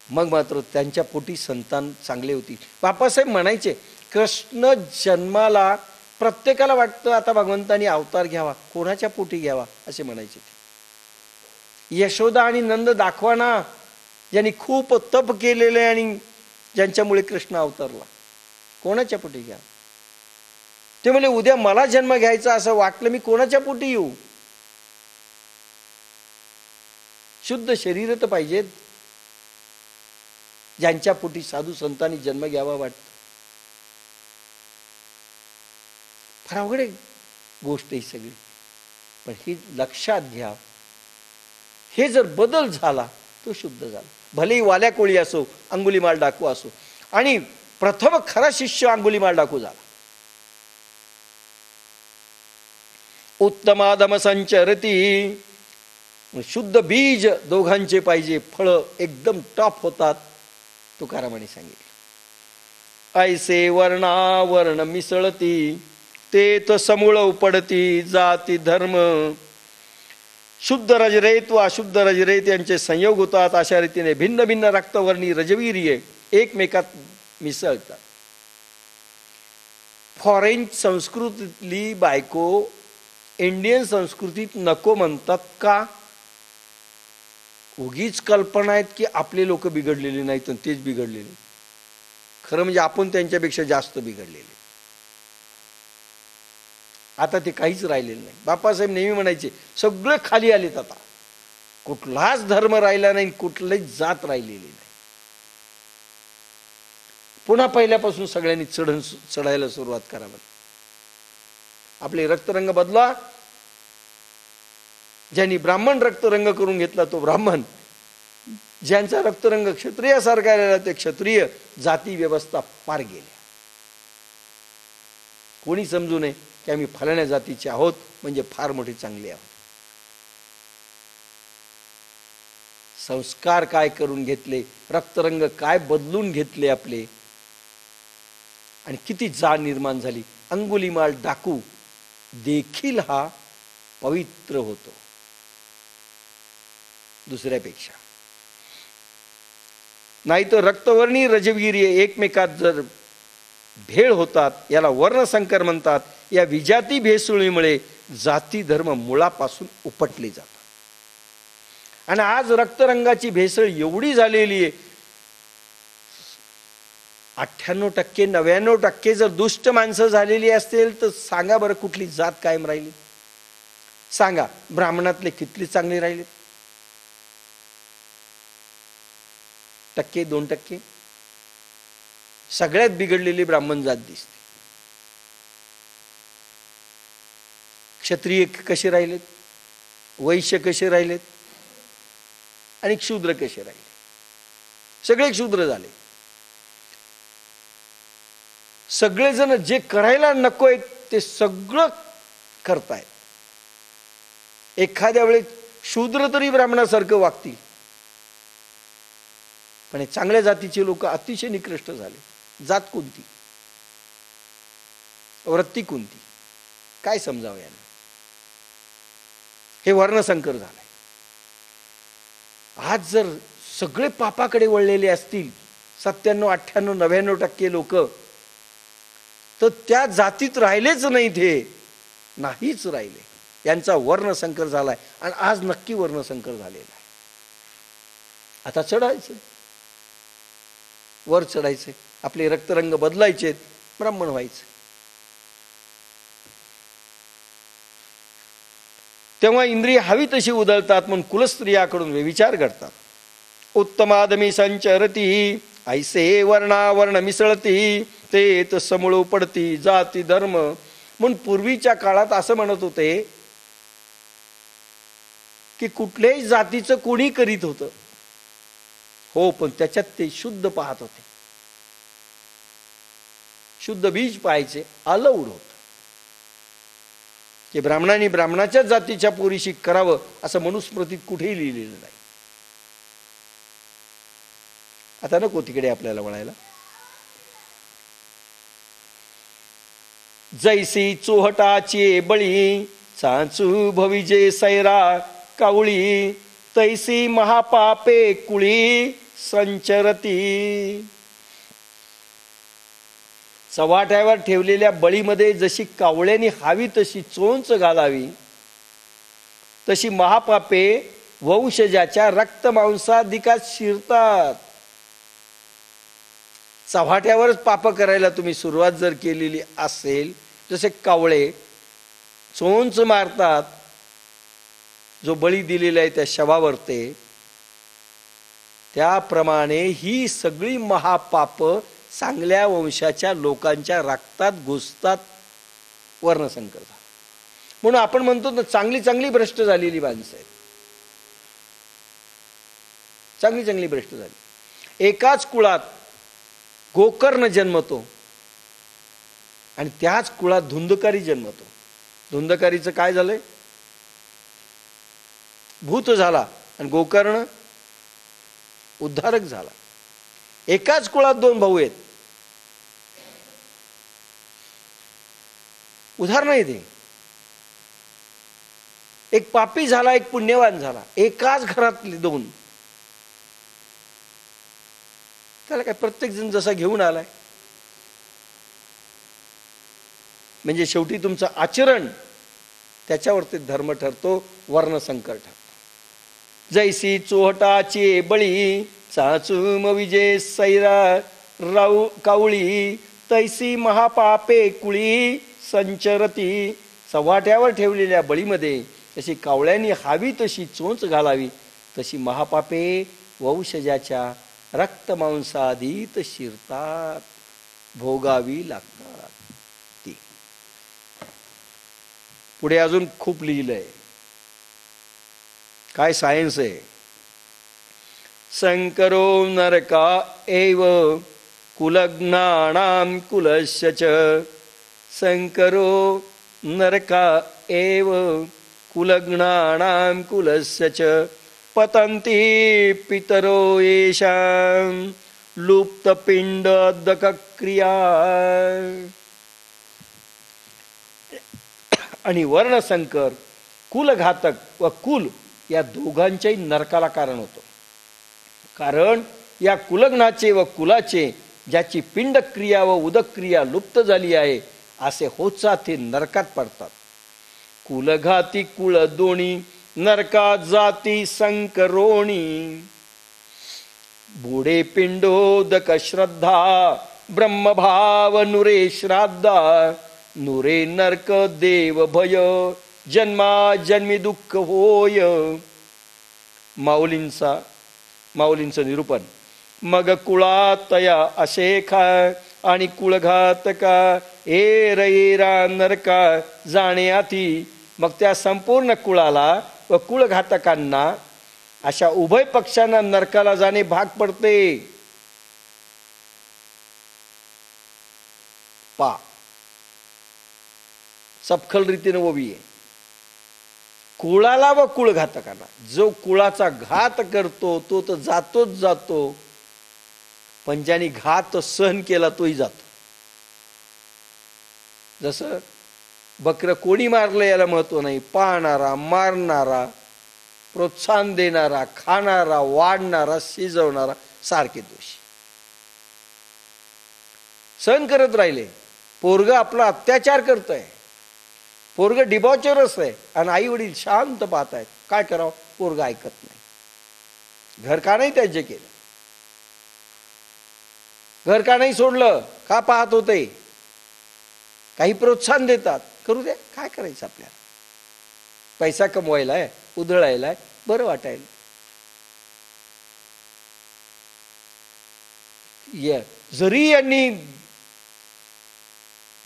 मग मात्र त्यांच्या पोटी संतान चांगले होती. बापासाहेब म्हणायचे, कृष्ण जन्माला प्रत्येकाला वाटतं आता भगवंतानी अवतार घ्यावा, कोणाच्या पोटी घ्यावा असे म्हणायचे ते. यशोदा आणि नंद दाखवा ना, ज्यांनी खूप तप केलेले आणि ज्यांच्यामुळे कृष्ण अवतरला, कोणाच्या पोटी घ्या? ते म्हणले, उद्या मला जन्म घ्यायचा असं वाटलं, मी कोणाच्या पोटी येऊ? शुद्ध शरीर तर पाहिजेत, ज्यांच्या पोटी साधू संतांनी जन्म घ्यावा वाटतं. फार अवघड गोष्ट ही सगळी, पण ही लक्षात घ्या. हे जर बदल झाला तो शुद्ध झाला. भलेही वाल्या कोळी असो, अंगुलीमाल डाकू असो, आणि प्रथम खरा शिष्य अंगुलीमाल डाकू झाला. उत्तमाधम संचरती, शुद्ध बीज दोघांचे पाहिजे, फळ एकदम टॉप होतात. तुकारामाने सांगितलं, ऐसे वर्णावर्ण मिसळती, ते तो समूळ उपडती, जाती धर्म. शुद्ध रजरेत व अशुद्ध रजरेत यांचे संयोग होतात. अशा रीतीने भिन्न भिन्न रक्तवर्णी रजवीर्ये एकमेकात मिसळतात. फॉरेन संस्कृतीतली बायको इंडियन संस्कृतीत नको म्हणतात का? उगीच कल्पना आहेत की आपले लोक बिघडलेले नाहीत, तेच बिघडलेले. खरं म्हणजे आपण त्यांच्यापेक्षा जास्त बिघडलेले. आता ते काहीच राहिलेलं नाही. बापासाहेब नेहमी म्हणायचे, सगळे खाली आलेत आता, कुठलाच धर्म राहिला नाही, कुठलीच जात राहिलेली नाही. पुन्हा पहिल्यापासून सगळ्यांनी चढायला सुरुवात करावी. आपले रक्तरंग बदला. ज्यांनी ब्राह्मण रक्तरंग करून घेतला तो ब्राह्मण, ज्यांचा रक्तरंग क्षत्रियासारखा राहिला ते क्षत्रिय. जाती व्यवस्था पार गेल्या. कोणी समजू नये की आम्ही फलाण्या जातीचे आहोत म्हणजे फार मोठे चांगले आहोत. संस्कार काय करून घेतले, रक्तरंग काय बदलून घेतले आपले, आणि किती जाण निर्माण झाली. अंगुलीमाल डाकू देखील हा पवित्र होतो दुसऱ्यापेक्षा. नाही तर रक्तवर्णी रजवीर्य एकमेकात जर भेळ होतात, याला वर्णसंकर म्हणतात. या विजाती भेसळीमुळे जाती धर्म मुळापासून उपटले जातात. आणि आज रक्तरंगाची भेसळ एवढी झालेली आहे, 98% 99% जर दुष्ट माणसं झालेली असतील तर सांगा बरं कुठली जात कायम राहिली? सांगा, ब्राह्मणातले किती चांगले राहिले? 1-2%. सगळ्यात बिघडलेली ब्राह्मण जात दिसते. क्षत्रिय कसे राहिलेत, वैश्य कसे राहिलेत, आणि शूद्र कसे राहिले? सगळे शूद्र झाले. सगळेजण जे करायला नकोय ते सगळं करतायत. एखाद्या वेळेस शूद्र तरी ब्राह्मणासारखं वागतील, पण हे चांगल्या जातीचे लोक अतिशय निकृष्ट झाले. जात कोणती, वृत्ती कोणती, काय समजावं यांना? हे वर्णसंकर झालंय. आज जर सगळे पापाकडे वळलेले असतील 97, 98, 99% लोक, तर त्या जातीत राहिलेच नाहीत, हे नाहीच राहिले. यांचा वर्णसंकर झालाय आणि आज नक्की वर्णसंकर झालेला आहे. आता चढायचं, वर चढायचे, आपले रक्तरंग बदलायचे, ब्राह्मण व्हायचे. तेव्हा इंद्रिय हवी तशी उधळतात म्हणून कुलस्त्रियाकडून व्यभिचार घडतात. उत्तमादमी संचरती ऐसे वर्णावर्ण मिसळती तेत समूळ पडती जाती धर्म. म्हणून पूर्वीच्या काळात असं म्हणत होते की कुठल्याही जातीचं कोणी करीत होतं, हो, पण त्याच्यात ते शुद्ध पाहत होते, शुद्ध बीज पाहायचे, अलाउड होत की ब्राह्मणांनी ब्राह्मणाच्याच जातीच्या पोरीशी करावं असं मनुस्मृतीत कुठेही लिहिलेलं नाही. आता नको तिकडे आपल्याला वळायला. जैसी चोहटाची बळी चाचू भविजे सैरा कावळी तैसी महापापे कुळी संचरती. चव्हाट्यावर ठेवलेल्या बळीमध्ये जशी कावळ्यानी हवी तशी चोंच घालावी, तशी महापापे वंशजाच्या रक्तमांसादिकात शिरतात. चव्हाट्यावरच पाप करायला तुम्ही सुरुवात जर केलेली असेल, जसे कावळे चोंच मारतात, जो बळी दिलेला आहे त्या शवावर, ते त्याप्रमाणे ही सगळी महापाप चांगल्या वंशाच्या लोकांच्या रक्तात घुसतात. वर्णसंकर झाला म्हणून आपण म्हणतो ना, चांगली चांगली भ्रष्ट झालेली माणसं आहेत, चांगली चांगली भ्रष्ट झाली. एकाच कुळात गोकर्ण जन्मतो आणि त्याच कुळात धुंदकारी जन्मतो. धुंदकारीचं काय झालंय? भूत झाला आणि गोकर्ण उद्धारक झाला. एकाच कुळात दोन भाऊ आहेत. उदाहरण आहे ते. एक पापी झाला, एक पुण्यवान झाला, एकाच घरातले दोन. त्याला काय प्रत्येक जण जसा घेऊन आलाय. म्हणजे शेवटी तुमचं आचरण त्याच्यावरती धर्म ठरतो, वर्णसंकर ठरतो. जैसी चोहटाची बळी चाचूम विजे सैरा राऊ कावळी तैसी महापापे कुळी संचरती. चव्हाट्यावर ठेवलेल्या बळीमध्ये जशी कावळ्यांनी हवी तशी चोंच घालावी, तशी महापापे वंशजाच्या रक्तमांसादीत शिरतात, भोगावी लागतात. ती पुढे अजून खूप लिहिलंय. काय सायन्स आहे. संकरो नरका एव कुलज्ञानां कुलस्य च. संकरो नरका एव कुलज्ञानां कुलस्य च. पतन्ति पितरो येषां लुप्तपिंडोदकक्रिया. आणि वर्णसंकर कुलघातक व कुल या दोघांच्याही नरकाला कारण होतो. कारण या कुलग्नाचे व कुलाचे ज्याची पिंडक्रिया व उदक्रिया लुप्त झाली आहे, असे होतचा ते नरकात पडतात. कुलघाती कुळ दोणी नरकात जाती संकरोणी. बुडे पिंडोदक श्रद्धा ब्रह्मभाव नुरे श्राद्धा. नुरे नरक देव भय जन्मा जन्मी दुःख होय. माऊलींचं निरूपण. मग कुळातया अशेखा आणि कुळघातका एरा एरा नरका जाणे आती. मग त्या संपूर्ण कुळाला व कुळघातकांना अशा उभय पक्षांना नरकाला जाणे भाग पडते. पा सपखल रीतीने ओवी आहे. कुळाला व कुळघातकांना. जो कुळाचा घात करतो तो तर जातोच जातो, पण ज्याने घात सहन केला तोही जातो. जसं बकरं कोणी मारलं याला महत्व नाही, पाळणारा, मारणारा, प्रोत्साहन देणारा, खाणारा, वाढणारा, शिजवणारा सारखे दोषी. सहन करत राहिले. पोरग आपला अत्याचार करतोय, पोरग डिबॉचरस आहे आणि आई वडील शांत पाहत आहेत. काय करावं? पोरग ऐकत नाही. घर का नाही त्याचे केलं? घर का नाही सोडलं? का पाहत होते? काही प्रोत्साहन देतात, करू दे, काय करायचं आपल्याला? पैसा कमवायलाय, उधळायलाय, बरं वाटायला. जरी यांनी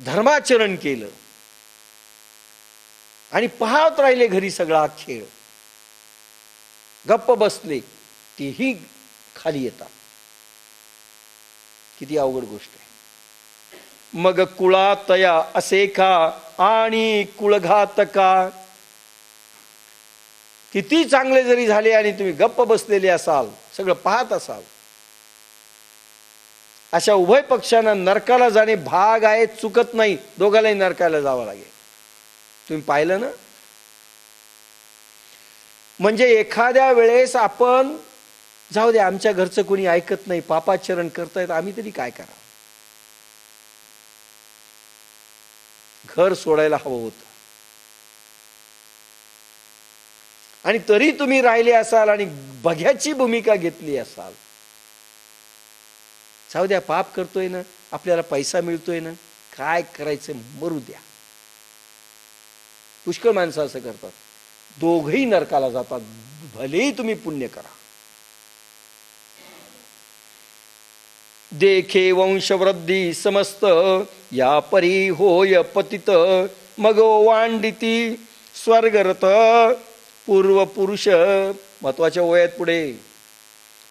धर्माचरण केलं आणि पाहत राहिले घरी सगळा खेळ, गप्प बसले, तेही खाली येतात. किती अवघड गोष्ट आहे. मग कुळातया असे का आणि कुळघातका. किती चांगले जरी झाले आणि तुम्ही गप्प बसलेले असाल, सगळं पाहत असाल, अशा उभय पक्षांना नरकाला जाणे भाग आहे, चुकत नाही. दोघांनाही नरकाला जावं लागेल. तुम्ही पाहिलं ना? म्हणजे एखाद्या वेळेस आपण जाऊ दे, आमच्या घरचं कोणी ऐकत नाही, पापाचरण करतायत, आम्ही तरी काय करावं? घर सोडायला हवं होतं. आणि तरी तुम्ही राहिले असाल आणि बघ्याची भूमिका घेतली असाल. जाऊ द्या, पाप करतोय ना, आपल्याला पैसा मिळतोय ना, काय करायचं, मरू द्या. पुष्कळ माणसं असं करतात. दोघही नरकाला जातात, भलेही तुम्ही पुण्य करा. देखे वंशवृद्धी समस्त या परी होय पतित, मग वांडिती स्वर्गरथ पूर्व पुरुष. महत्वाच्या ओळ्यात पुढे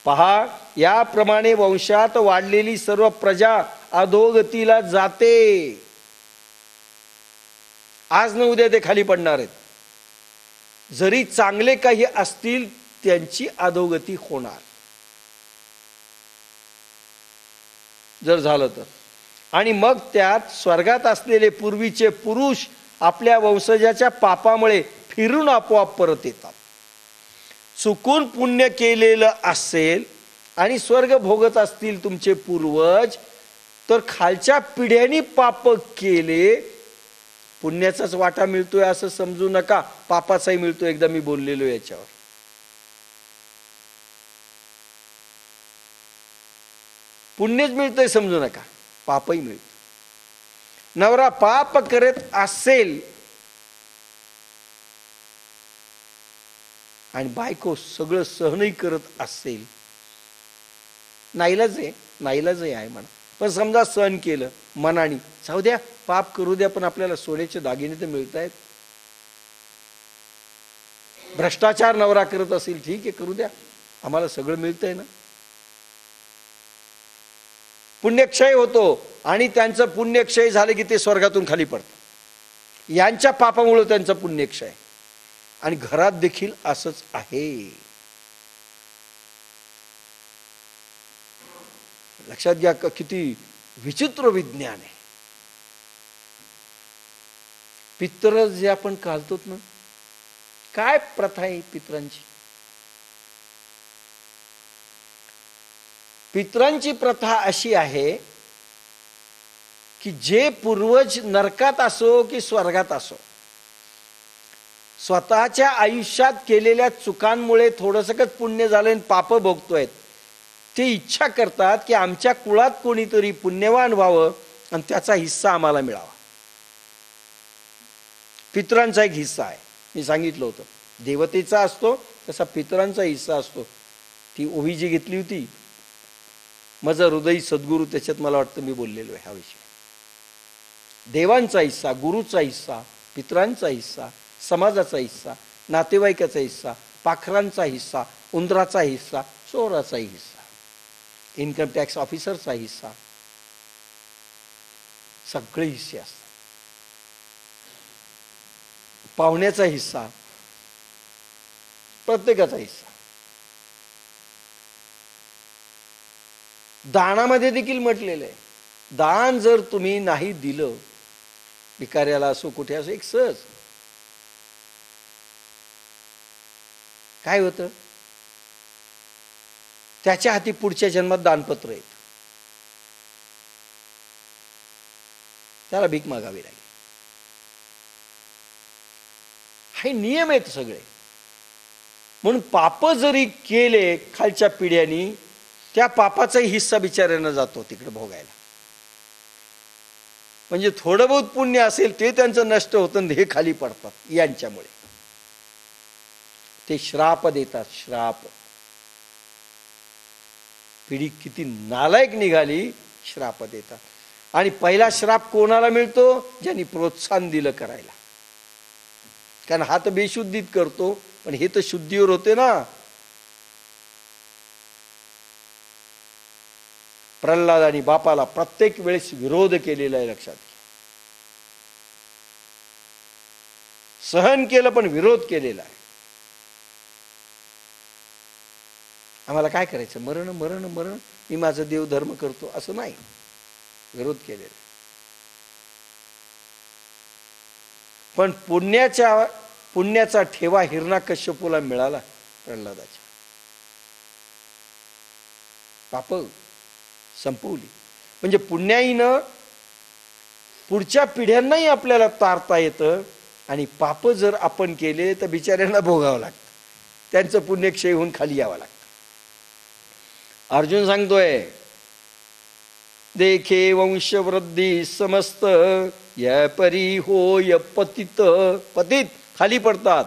पहा, याप्रमाणे वंशात वाढलेली सर्व प्रजा अधोगतीला जाते. आज न उद्या ते खाली पडणार आहेत. जरी चांगले काही असतील, त्यांची अधोगती होणार जर झालं तर. आणि मग त्यात स्वर्गात असलेले पूर्वीचे पुरुष आपल्या वंशजाच्या पापामुळे फिरून आपोआप परत येतात. चुकून पुण्य केलेलं असेल आणि स्वर्ग भोगत असतील तुमचे पूर्वज, तर खालच्या पिढ्यांनी पाप केले, पुण्याचाच वाटा मिळतोय असं समजू नका, पापाचाही मिळतोय. एकदा मी बोललेलो याच्यावर. पुण्यच मिळतंय समजू नका, पापही मिळतं. नवरा पाप करत असेल आणि बायको सगळं सहनही करत असेल, नाईलाज आहे म्हणा, पण समजा सहन केलं मनाने, जाऊ द्या, पाप करू द्या, पण आपल्याला सोन्याचे दागिने तर मिळत आहेत. भ्रष्टाचार नवरा करत असेल, ठीक आहे, करू द्या, आम्हाला सगळं मिळतंय ना. पुण्यक्षय होतो आणि त्यांचं पुण्यक्षय झाले की ते स्वर्गातून खाली पडतात. यांच्या पापामुळे त्यांचं पुण्यक्षय. आणि घरात देखील असंच आहे. लक्षात घ्या, किती विचित्र विज्ञान आहे. पित्र जे आपण घालतो ना, काय प्रथा आहे पित्रांची? पित्रांची प्रथा अशी आहे की जे पूर्वज नरकात असो की स्वर्गात असो, स्वतःच्या आयुष्यात केलेल्या चुकांमुळे थोडंसं पुण्य झालं आणि पाप भोगतोय, ते इच्छा करतात की आमच्या कुळात कोणीतरी पुण्यवान व्हावं आणि त्याचा हिस्सा आम्हाला मिळावा. पितरांचा एक हिस्सा आहे, मी सांगितलं होतं, देवतेचा असतो तसा पितरांचा हिस्सा असतो. ती ओवी जी घेतली होती, माझं हृदय सद्गुरू, त्याच्यात मला वाटतं मी बोललेलो आहे हा विषय. देवांचा हिस्सा, गुरुचा हिस्सा, पितरांचा हिस्सा, समाजाचा हिस्सा, नातेवाईकाचा हिस्सा, पाखरांचा हिस्सा, उंदराचा हिस्सा, चोराचाही हिस्सा, इन्कम टॅक्स ऑफिसरचा हिस्सा, सगळे हिस्से असतात. पाहुण्याचा हिस्सा, प्रत्येकाचा हिस्सा. दानामध्ये देखील म्हटलेलं आहे, दान जर तुम्ही नाही दिलं, भिकाऱ्याला असो कुठे असो, एक सहज काय होतं, त्याच्या हाती पुढच्या जन्मात दानपत्र येत, त्याला भीक मागावी लागेल. हे नियम आहेत सगळे. म्हणून पाप जरी केले खालच्या पिढ्यांनी, त्या पापाचाही हिस्सा बिचाऱ्यांना जातो तिकडे भोगायला. म्हणजे थोडं बहुत पुण्य असेल ते त्यांचं नष्ट होतं, हे खाली पडतात यांच्यामुळे. ते श्राप देतात, श्राप. पिढी किती नालायक निघाली, श्राप देतात. आणि पहिला श्राप कोणाला मिळतो? ज्यांनी प्रोत्साहन दिलं करायला. कारण हा तर बेशुद्धीत करतो, पण हे तर शुद्धीवर होते ना. प्रल्हाद आणि बापाला प्रत्येक वेळेस विरोध केलेला आहे, लक्षात घ्या. सहन केलं पण विरोध केलेला आहे. आम्हाला काय करायचं? मरण मरण मरण, मी माझं देवधर्म करतो असं नाही, विरोध केलेला. पण पुण्याचा ठेवा हिरण्याकश्यपूला मिळाला, प्रल्हादाच्या. पाप संपवली. म्हणजे पुण्याईनं पुढच्या पिढ्यांनाही आपल्याला तारता येतं, आणि पाप जर आपण केले तर बिचाऱ्यांना भोगावं लागतं, त्यांचं पुण्यक्षय होऊन खाली यावं लागतं. अर्जुन सांगतोय, देखे वंशवृद्धी समस्त या परी होय पतित. पतित खाली पडतात.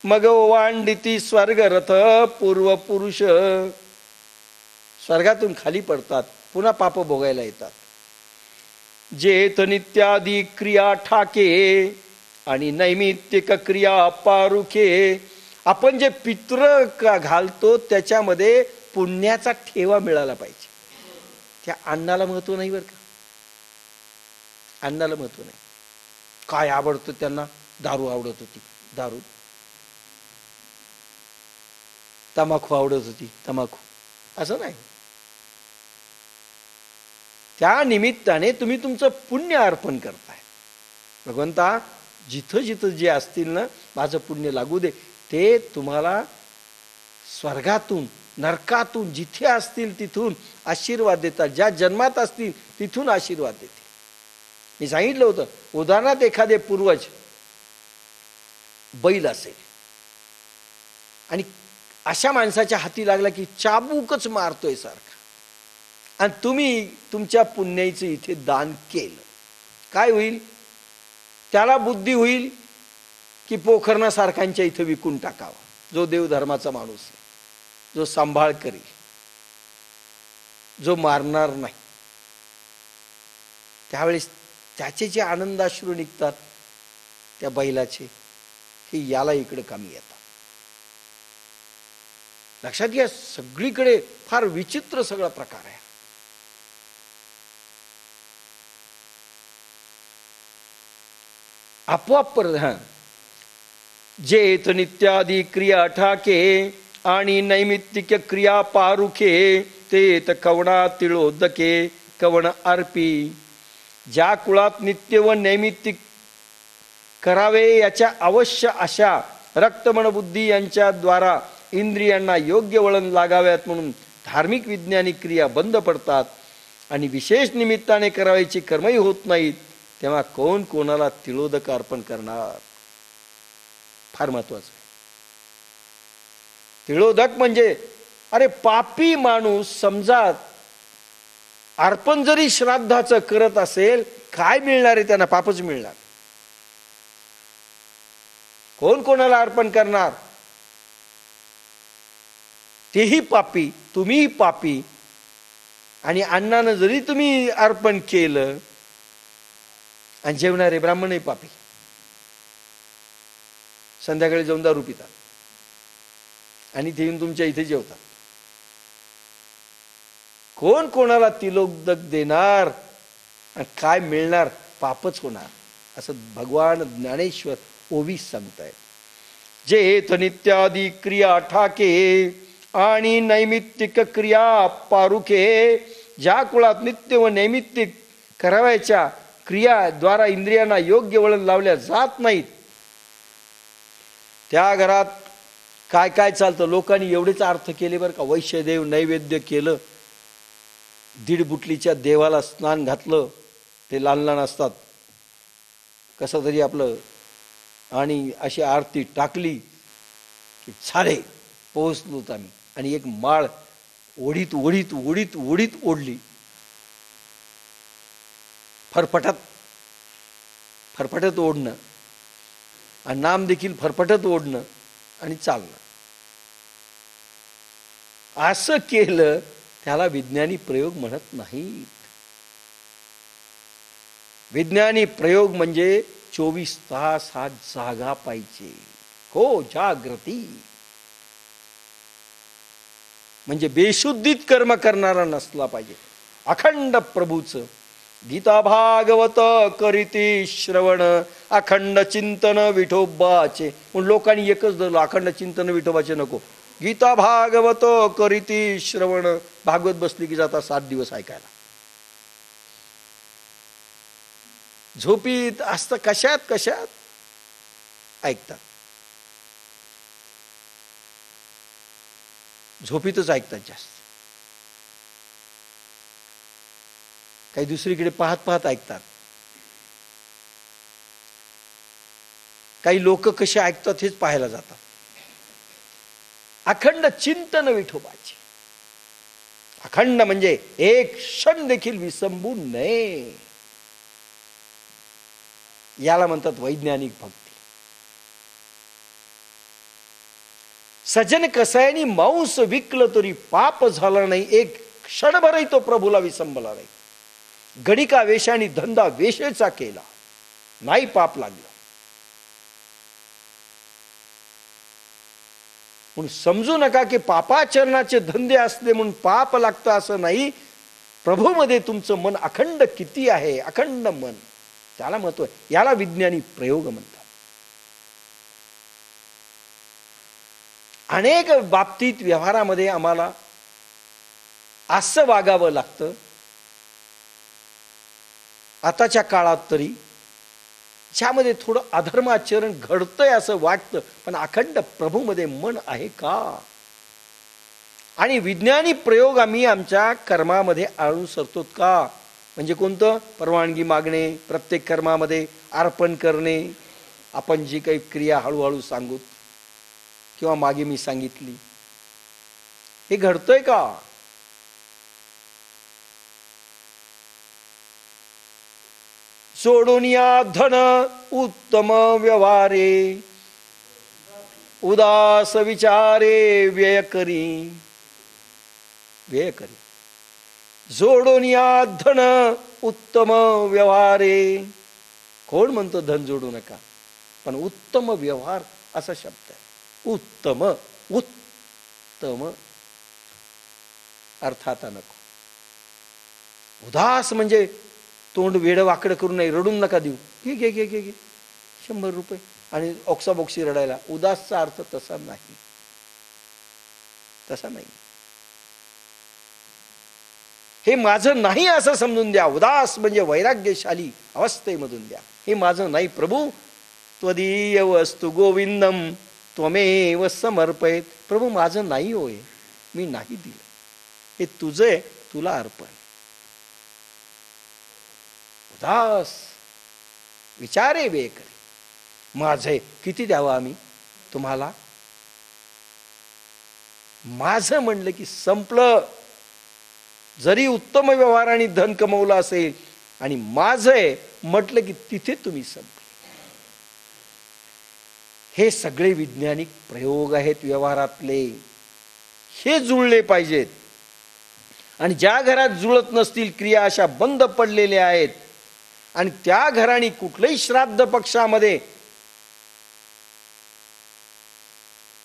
मग वांडिती स्वर्गरथ पूर्व पुरुष, स्वर्गातून खाली पडतात, पुन्हा पाप भोगायला येतात. जेथ नित्यादी क्रिया ठाके आणि नैमित्तिक क्रिया पारुखे. आपण जे पित्र घालतो त्याच्यामध्ये पुण्याचा ठेवा मिळाला पाहिजे. त्या अन्नाला महत्व नाही बरं का, अन्नाला महत्व नाही. काय आवडतं त्यांना? दारू आवडत होती, दारू. तंबाखू आवडत होती, तंबाखू. असं नाही. त्या निमित्ताने तुम्ही तुमचं पुण्य अर्पण करताय. भगवंता, जिथं जिथं जे असतील ना, माझं पुण्य लागू दे. ते तुम्हाला स्वर्गातून, नरकातून, जिथे असतील तिथून आशीर्वाद देतात. ज्या जन्मात असतील तिथून आशीर्वाद देते. मी सांगितलं होतं, उदाहरणार्थ एखादे पूर्वज बैल असेल आणि अशा माणसाच्या हाती लागला की चाबूकच मारतोय सारखा, आणि तुम्ही तुमच्या पुण्याईचं इथे दान केलं, काय होईल? त्याला बुद्धी होईल की पोखरणा सारख्यांच्या इथं विकून टाकावा, जो देवधर्माचा माणूस आहे, जो सांभाळ करील, जो मारणार नाही. त्यावेळेस त्याचे जे आनंदाश्रू निघतात त्या बैलाचे, हे याला इकडे कामी येतात. लक्षात घ्या, सगळीकडे फार विचित्र सगळा प्रकार आहे. आपोआप जेथ नित्यादी क्रिया ठाके आणि नैमित्तिक क्रिया पारुखे, तेथ कवणा तिळोदके कवण अर्पी. ज्या कुळात नित्य व नैमित्तिक करावे याच्या अवश्य आशा रक्तमन बुद्धी यांच्या द्वारा इंद्रियांना योग्य वळण लागाव्यात म्हणून धार्मिक वैज्ञानिक क्रिया बंद पडतात आणि विशेष निमित्ताने करावयाची कर्मही होत नाहीत, तेव्हा कोण कोणाला तिळोदक अर्पण करणार? फार महत्वाचं आहे. तिळोदक म्हणजे, अरे पापी माणूस समजा अर्पण जरी श्राद्धाचं करत असेल, काय मिळणार आहे त्यांना? पापच मिळणार. कोण कोणाला अर्पण करणार? तेही पापी, तुम्हीही पापी. आणि अन्नानं जरी तुम्ही अर्पण केलं, आणि जेवणारे ब्राह्मणही पापी, संध्याकाळी जाऊन दारू पितात आणि ते येऊन तुमच्या इथे जेवतात. कोण कोणाला तिलोदक देणार आणि काय मिळणार? पापच होणार, असं भगवान ज्ञानेश्वर ओवी सांगतायत. जेथ नित्यादी क्रिया ठाके आणि नैमित्तिक क्रिया पारुखे. ज्या कुळात नित्य व नैमित्तिक करावयाच्या क्रियाद्वारा इंद्रियांना योग्य वळण लावल्या जात नाहीत, त्या घरात काय काय चालतं. लोकांनी एवढेच अर्थ केले बरं का. वैश्यदेव नैवेद्य केलं, 1.5 बुटलीच्या देवाला स्नान घातलं, ते लहान लहान असतात, कसं तरी आपलं, आणि अशी आरती टाकली की झाले, पोहोचलोत आम्ही. आणि एक माळ ओढीत ओढीत ओढीत ओढीत ओढली, फरफटत फरफटत ओढणं, आणि नाम देखील फरफटत ओढणं आणि चालणं. असं केलं त्याला विज्ञानी प्रयोग म्हणत नाहीत. विज्ञानी प्रयोग म्हणजे 24 तास हा जागा पाहिजे. हो, जागृती म्हणजे बेशुद्धीत कर्म करणारा नसला पाहिजे. अखंड प्रभूचं गीता भागवत करीती श्रवण, अखंड चिंतन विठोबाचे. म्हणून लोकांनी एकच धरलं, अखंड चिंतन विठोबाचे नको. गीता भागवत करीती श्रवण. भागवत बसली की जाता 7 दिवस ऐकायला. झोपीत असतं, कशात कशात ऐकतात, झोपीतच ऐकतात जास्त. काही दुसरीकडे पाहत पाहत ऐकतात. काही लोक कसे ऐकतात हेच पाहायला जातात. अखंड चिंतन विठोबाचे. अखंड म्हणजे एक क्षण देखील विसंबू नये. याला म्हणतात वैज्ञानिक भक्ती. सजन कसायनी मांस विकलं तरी पाप झाला नाही, एक क्षणभरही तो प्रभूला विसंबला नाही. गणिका वेशाने धंदा वेशेचा केला, नाही पाप लागलं. म्हणून समजू नका की पापाचरणाचे धंदे असले म्हणून पाप लागतं असं नाही. प्रभूमध्ये तुमचं मन अखंड किती आहे, अखंड मन, त्याला महत्व आहे. याला विज्ञानी प्रयोग म्हणतात. अनेक बाबतीत व्यवहारामध्ये आम्हाला असं वागावं लागतं. आताच्या काळात तरी ज्यामध्ये थोडं अधर्माचरण घडतंय असं वाटतं, पण अखंड प्रभूमध्ये मन आहे का? आणि विज्ञानी प्रयोग आम्ही आमच्या कर्मामध्ये अनुसरतो का? म्हणजे कोणतं? परवानगी मागणे, प्रत्येक कर्मामध्ये अर्पण करणे, आपण जी काही क्रिया हळूहळू सांगू किंवा मागे मी सांगितली, हे घडतंय का? सोडून या धन उत्तम व्यवहारे, उदास विचारे व्यय करी. व्यय करी. जोडून या धन उत्तम व्यवहारे. कोण म्हणतो धन जोडू नका, पण उत्तम व्यवहार असा शब्द आहे. उत्तम, उत्तम अर्थात नको. उदास म्हणजे तोंड वेडं वाकडं करून नाही, रडून नका देऊ. घे घे घे घे घे 100 रुपये आणि ओक्साबोक्सी रडायला. उदासचा अर्थ तसा नाही, तसा नाही. हे माझं नाही असं समजून द्या. उदास म्हणजे वैराग्यशाली अवस्थेमधून द्या. हे माझं नाही प्रभू, त्वदीय वस्तु गोविंदम त्वमेव समर्पयेत. प्रभू माझं नाही होय, मी नाही दिलं, हे तुझे, तुला अर्पण. उदास विचारे व्यय करे. माझे किती द्यावं आम्ही तुम्हाला? माझं म्हणलं की संपलं. जरी उत्तम व्यवहाराने धन कमवलं असेल आणि माझं म्हटलं की तिथे तुम्ही संपले. हे सगळे वैज्ञानिक प्रयोग आहेत व्यवहारातले, हे जुळले पाहिजेत. आणि ज्या घरात जुळत नसतील क्रिया, अशा बंद पडलेल्या आहेत, आणि त्या घराने कुठल्याही श्राद्ध पक्षामध्ये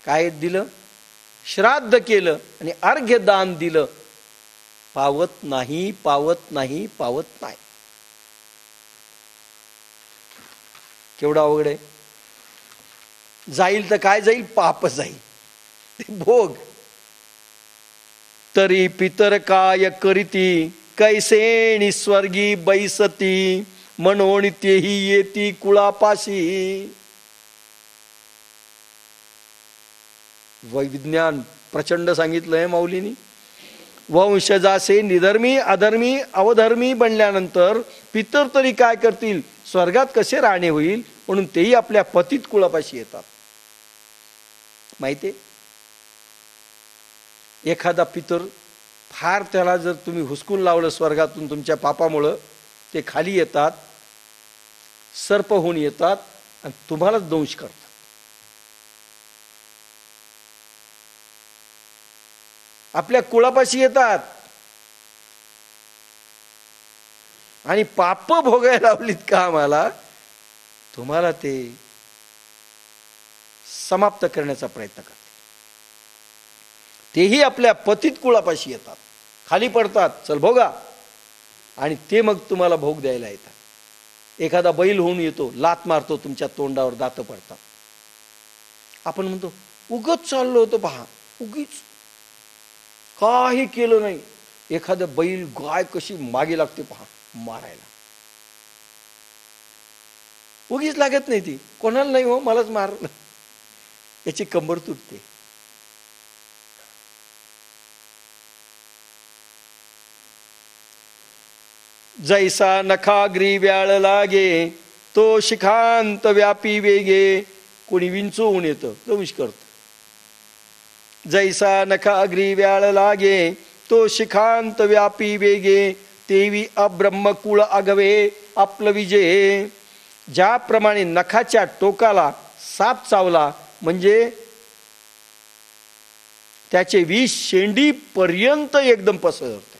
काय दिलं, श्राद्ध केलं आणि अर्घ्य दान दिलं, पावत नाही, पावत नाही, पावत नाही. केवढा अवघड आहे. जाईल तर काय जाईल? पाप जाईल, ते भोग. तरी पितर काय करीती, कैसे स्वर्गी बैसती, म्हणून तेही येती कुळापाशी. विज्ञान प्रचंड सांगितलंय माऊलीनी. वंशजासे निधर्मी अधर्मी अवधर्मी बनल्यानंतर पितर तरी काय करतील, स्वर्गात कसे राहणे होईल, म्हणून तेही आपल्या पतित कुळापाशी येतात. माहितीये, एखादा पितर फार त्याला जर तुम्ही हुसकून लावलं स्वर्गातून तुमच्या पापामुळं, ते खाली येतात, सर्प होऊन येतात आणि तुम्हालाच दंश करतात. आपल्या कुळापाशी येतात आणि पाप भोगायला लावलीत का आम्हाला, तुम्हाला ते समाप्त करण्याचा प्रयत्न करतात. तेही आपल्या पतित कुळापाशी येतात, खाली पडतात, चल भोगा, आणि ते मग तुम्हाला भोग द्यायला येतात. एखादा बैल होऊन येतो, लात मारतो, तुमच्या तोंडावर दात पडतात. आपण म्हणतो उगच चाललो होतो पहा, उगीच काही केलं नाही. एखादा बैल गाय कशी मागे लागते पहा मारायला, उगीच लागत नाही ती, कोणाला नाही हो मलाच मारलं, याची कंबर तुटते. जैसा नखाग्री व्याळ लागे, तो शिखांत व्यापी वेगे. कोणी विंचवून येतं, दंश करत. जैसा नखाग्री व्याळ लागे, तो शिखांत व्यापी वेगे. तेवी अब्रह्मकुळ आगवे आपलं विजय. ज्याप्रमाणे नखाच्या टोकाला साप चावला म्हणजे त्याचे विष शेंडी पर्यंत एकदम पसरते,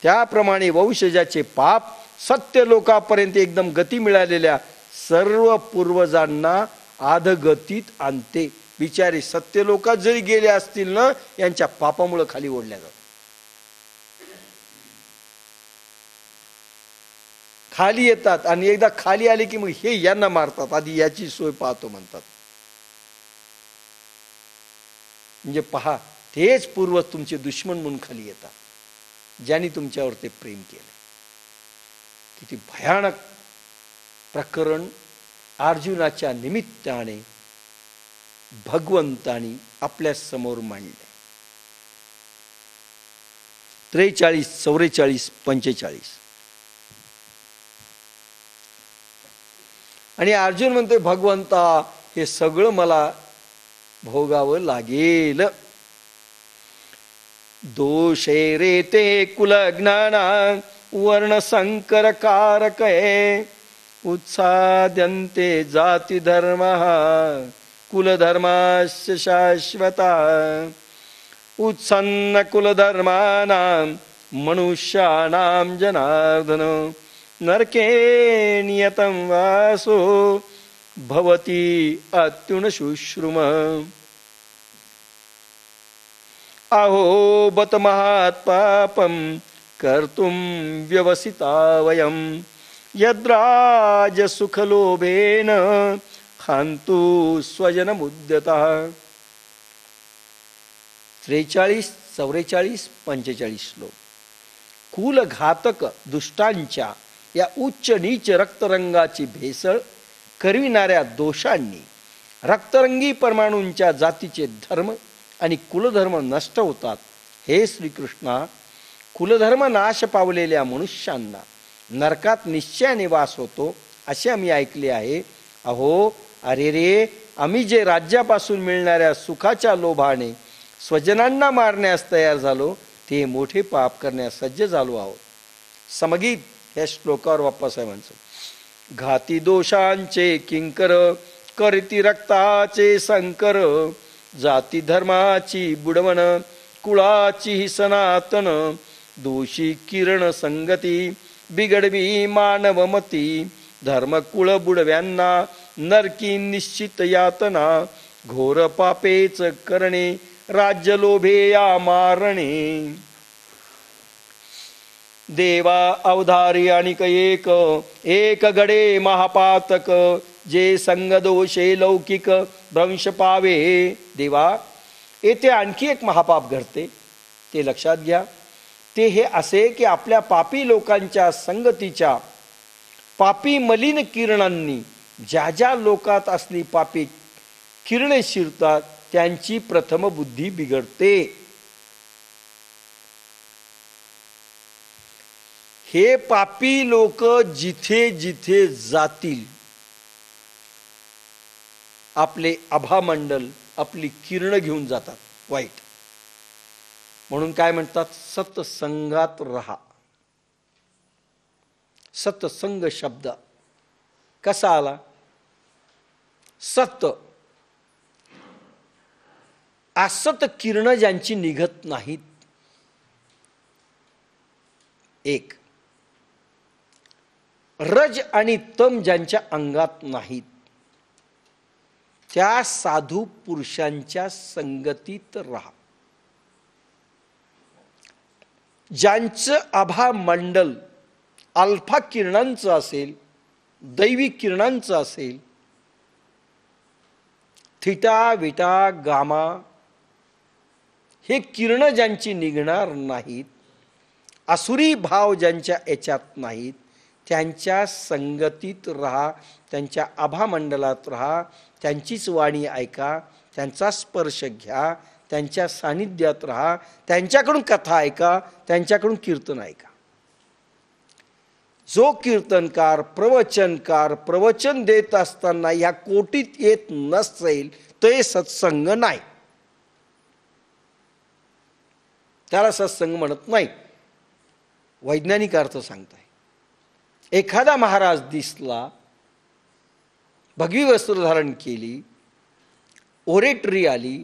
त्याप्रमाणे वंशजाचे पाप सत्य लोकापर्यंत एकदम गती मिळालेल्या सर्व पूर्वजांना आधगतीत आणते. बिचारे सत्य लोकात जरी गेले असतील ना, यांच्या पापामुळे खाली ओढल्या जातात. खाली येतात आणि एकदा खाली आले की मग हे यांना मारतात, आधी याची सोय पाहतो म्हणतात. म्हणजे पहा, तेच पूर्वज तुमचे दुश्मन म्हणून खाली येतात, ज्यांनी तुमच्यावर ते प्रेम केले. किती भयानक प्रकरण अर्जुनाच्या निमित्ताने भगवंतानी आपल्या समोर मांडले. 43, 44, 45. आणि अर्जुन म्हणते, भगवंता हे सगळं मला भोगावं लागेल. दोषे रे ते कुलज्ञाना वर्ण संकर कारकये. उत्साद्यन्ते जाती धर्म कुलधर्मास्य शाश्वता. उत्सन्न कुलधर्मानां मनुष्याणां जनार्दन. नरके नियतं वासो भवति अत्युन शुश्रुम. अहो बत महात्पापं कर्तुं व्यवसिता वयं. यद्राज सुखलोभेन हन्तु स्वजनमुद्यतः. 43, 44, 45 श्लोक. कुलघातक दुष्टांच्या या उच्च नीच रक्तरंगाची भेसळ करविणाऱ्या दोषांनी रक्तरंगी परमाणूंच्या जातीचे धर्म आणि कुलधर्म नष्ट होतात. हे श्रीकृष्णा, कुलधर्म नाश पावलेल्या मनुष्यांना नरकात निश्चयाने वास होतो असे आम्ही ऐकले आहे. अहो अरे रे, आम्ही जे राज्यापासून मिळणाऱ्या सुखाच्या लोभाने स्वजनांना मारण्यास तयार झालो, ते मोठे पाप करण्यास सज्ज झालो आहोत. समगीत या श्लोकावर बाप्पासाहेबांचं. घाती दोषांचे किंकर करती रक्ताचे संकर. जाती धर्माची बुडवण कुळाची सनातन. दोषी किरण संगती बिघडवी मानवमती. धर्म कुळ बुडव्यांना नरकी निश्चित यातना. घोर पापेच करणे राज्य लोभे या मारणे. देवा अवधारी आणिक एक एक गडे महापातक. जे संग दोषे लौकिक भ्रंश पावे. देवा, येथे आणखी एक महापाप घडते, ते लक्षात घ्या. ते हे असे की आपल्या पापी लोकांच्या संगतीच्या पापी मलिन किरणांनी ज्या ज्या लोकात असली पापी किरणे शिरतात त्यांची प्रथम बुद्धी बिघडते. हे पापी लोक जिथे जिथे जातील आपले आभामंडल आपली किरण घेऊन जातात वाईट. म्हणून काय म्हणतात, सत्संगात रहा. सत्संग शब्द कसा आला? सत्य, असत किरण ज्यांची निघत नाहीत. एक, रज आणि तम ज्यांच्या अंगात नाहीत त्या साधू पुरुषांच्या संगतीत राहा. ज्यांचं आभा मंडल अल्फा किरणांचं असेल, दैवी किरणांचं असेल, थिटा विटा गामा हे किरण ज्यांची निघणार नाहीत, असुरी भाव ज्यांच्या याच्यात नाहीत, त्यांच्या संगतीत राहा, त्यांच्या आभामंडलात राहा, त्यांचीच वाणी ऐका, त्यांचा स्पर्श घ्या, त्यांच्या सानिध्यात राहा, त्यांच्याकडून कथा ऐका, त्यांच्याकडून कीर्तन ऐका. जो कीर्तनकार प्रवचनकार प्रवचन देत असताना ह्या कोटीत येत नसेल ते सत्संग नाही, त्याला सत्संग म्हणत नाही. वैज्ञानिक अर्थ सांगताय. एखादा महाराज दिसला, भगवी वस्त्र धारण केली, ओरेटरी आली,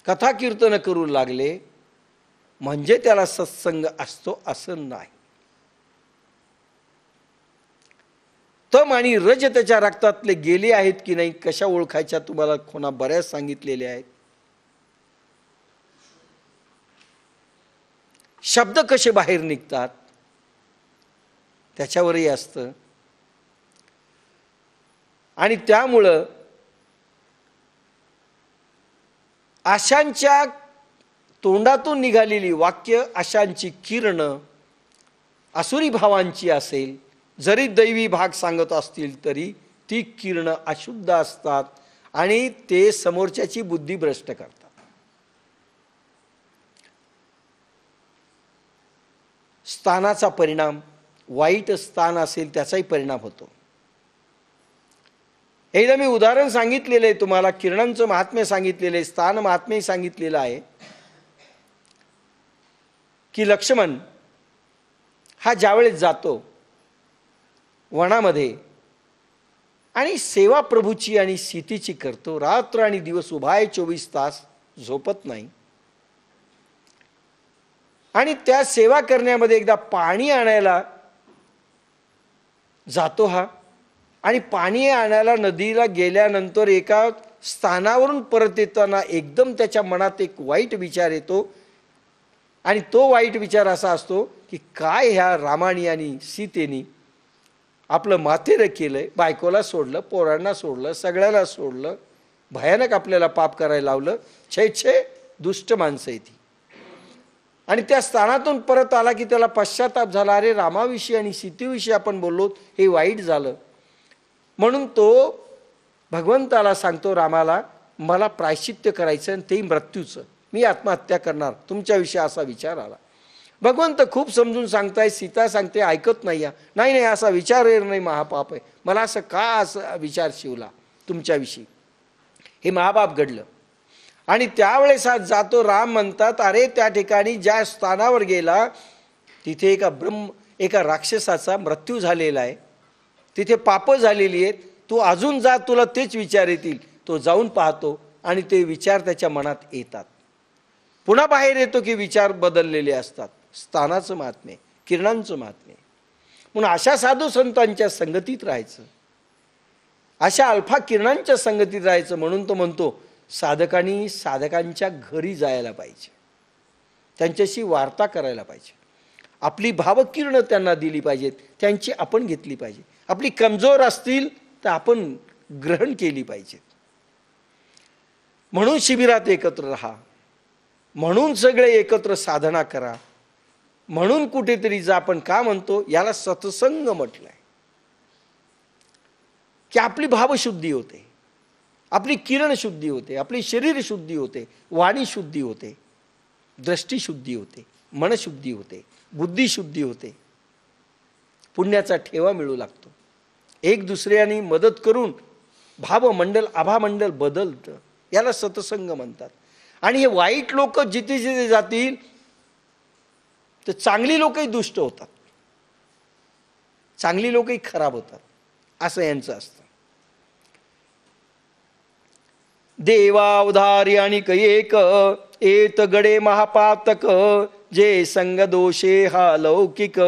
कथा कीर्तन करू लागले म्हणजे त्याला सत्संग असतो असं नाही. तम आणि रज त्याच्या रक्तातले गेले आहेत की नाही कशा ओळखायच्या तुम्हाला कोणा बऱ्याच सांगितलेले आहेत. शब्द कसे बाहेर निघतात त्याच्यावरही असतं. आणि त्यामुळं आशांच्या तोंडातून निघालेली वाक्य, आशांची किरण असुरी भावांची असेल, जरी दैवी भाग सांगत असतील तरी ती किरण अशुद्ध असतात आणि ते समोरच्याची बुद्धी भ्रष्ट करतात. स्थानाचा परिणाम, वाईट स्थान असेल त्याचाही परिणाम होतो. एकदा मी उदाहरण सांगितलेलं आहे तुम्हाला, किरणांचं महात्म्य सांगितलेलं आहे, स्थान महात्म्य सांगितलेलं आहे की लक्ष्मण हा ज्यावेळेस जातो वनामध्ये आणि सेवा प्रभूची आणि सीतेची करतो, रात्र आणि दिवस उभा आहे, 24 तास झोपत नाही. आणि त्या सेवा करण्यामध्ये एकदा पाणी आणायला जातो हा, आणि पाणी आणायला नदीला गेल्यानंतर एका स्थानावरून परत येताना एकदम त्याच्या मनात एक वाईट विचार येतो. आणि तो वाईट विचार असा असतो की काय ह्या रामानी आणि सीतेनी आपलं माथेरं केलंय, बायकोला सोडलं, पोरांना सोडलं, सगळ्याला सोडलं, भयानक आपल्याला पाप करायला लावलं, छे छे दुष्ट माणसं आहे ती. आणि त्या स्थानातून परत आला की त्याला पश्चाताप झाला, अरे रामाविषयी आणि सीतेविषयी आपण बोललो, हे वाईट झालं. म्हणून तो भगवंताला सांगतो, रामाला मला प्रायश्चित्य करायचं आणि तेही मृत्यूचं, मी आत्महत्या करणार, तुमच्याविषयी असा विचार आला. भगवंत खूप समजून सांगताय, सीता सांगते ऐकत नाही. नाही नाही असा विचार येणार नाही, महापाप आहे, मला असं का असं विचार शिवला तुमच्याविषयी, हे महापाप घडलं. आणि त्यावेळेस जातो राम म्हणतात, अरे त्या ठिकाणी ज्या स्थानावर गेला तिथे एका राक्षसाचा मृत्यू झालेला आहे, तिथे पाप झालेली आहेत, तू अजून जा, तुला तेच विचार येतील. तो जाऊन पाहतो आणि ते विचार त्याच्या मनात येतात. पुन्हा बाहेर येतो की विचार बदललेले असतात. स्थानाचं महात्म्य, किरणांचं महात्म्य. म्हणून अशा साधू संतांच्या संगतीत राहायचं, अशा अल्फा किरणांच्या संगतीत राहायचं. म्हणून तो म्हणतो साधकांनी साधकांच्या घरी जायला पाहिजे, त्यांच्याशी वार्ता करायला पाहिजे, आपली भावकिरणं त्यांना दिली पाहिजेत, त्यांची आपण घेतली पाहिजे. आपली कमजोर असतील तर आपण ग्रहण केली पाहिजेत. म्हणून शिबिरात एकत्र राहा, म्हणून सगळे एकत्र साधना करा, म्हणून कुठेतरी जा. आपण का म्हणतो याला सत्संग म्हटलंय, की आपली भावशुद्धी होते, आपली किरण शुद्धी होते, आपली शरीर शुद्धी होते, वाणी शुद्धी होते, दृष्टी शुद्धी होते, मनशुद्धी होते, बुद्धी शुद्धी होते, पुण्याचा ठेवा मिळू लागतो. एक दुसऱ्याने मदत करून भावमंडल आभामंडल बदलतं, याला सत्संग म्हणतात. आणि हे वाईट लोक जिथे जिथे जातील तर चांगली लोकही दुष्ट होतात, चांगली लोकही खराब होतात, असं यांचं असतं. देवावधारी आणि कैक एत गडे महापातक, जे संग दोषे हा लौकिक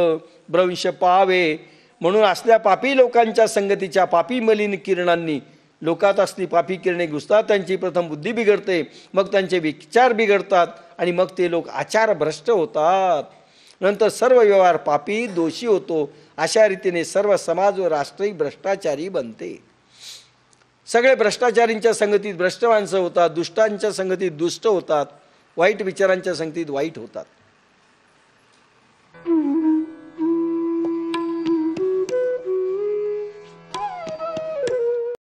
भ्रंश पावे. म्हणून असल्या पापी लोकांच्या संगतीच्या पापी मलिन किरणांनी लोकात असली पापी किरणे घुसतात, त्यांची प्रथम बुद्धी बिघडते, मग त्यांचे विचार बिघडतात आणि मग ते लोक आचार भ्रष्ट होतात. नंतर सर्व व्यवहार पापी दोषी होतो. अशा रीतीने सर्व समाज व राष्ट्रही भ्रष्टाचारी बनते. सगळे भ्रष्टाचारींच्या संगतीत भ्रष्ट माणसं होतात, दुष्टांच्या संगतीत दुष्ट होतात, वाईट विचारांच्या संगतीत वाईट होतात.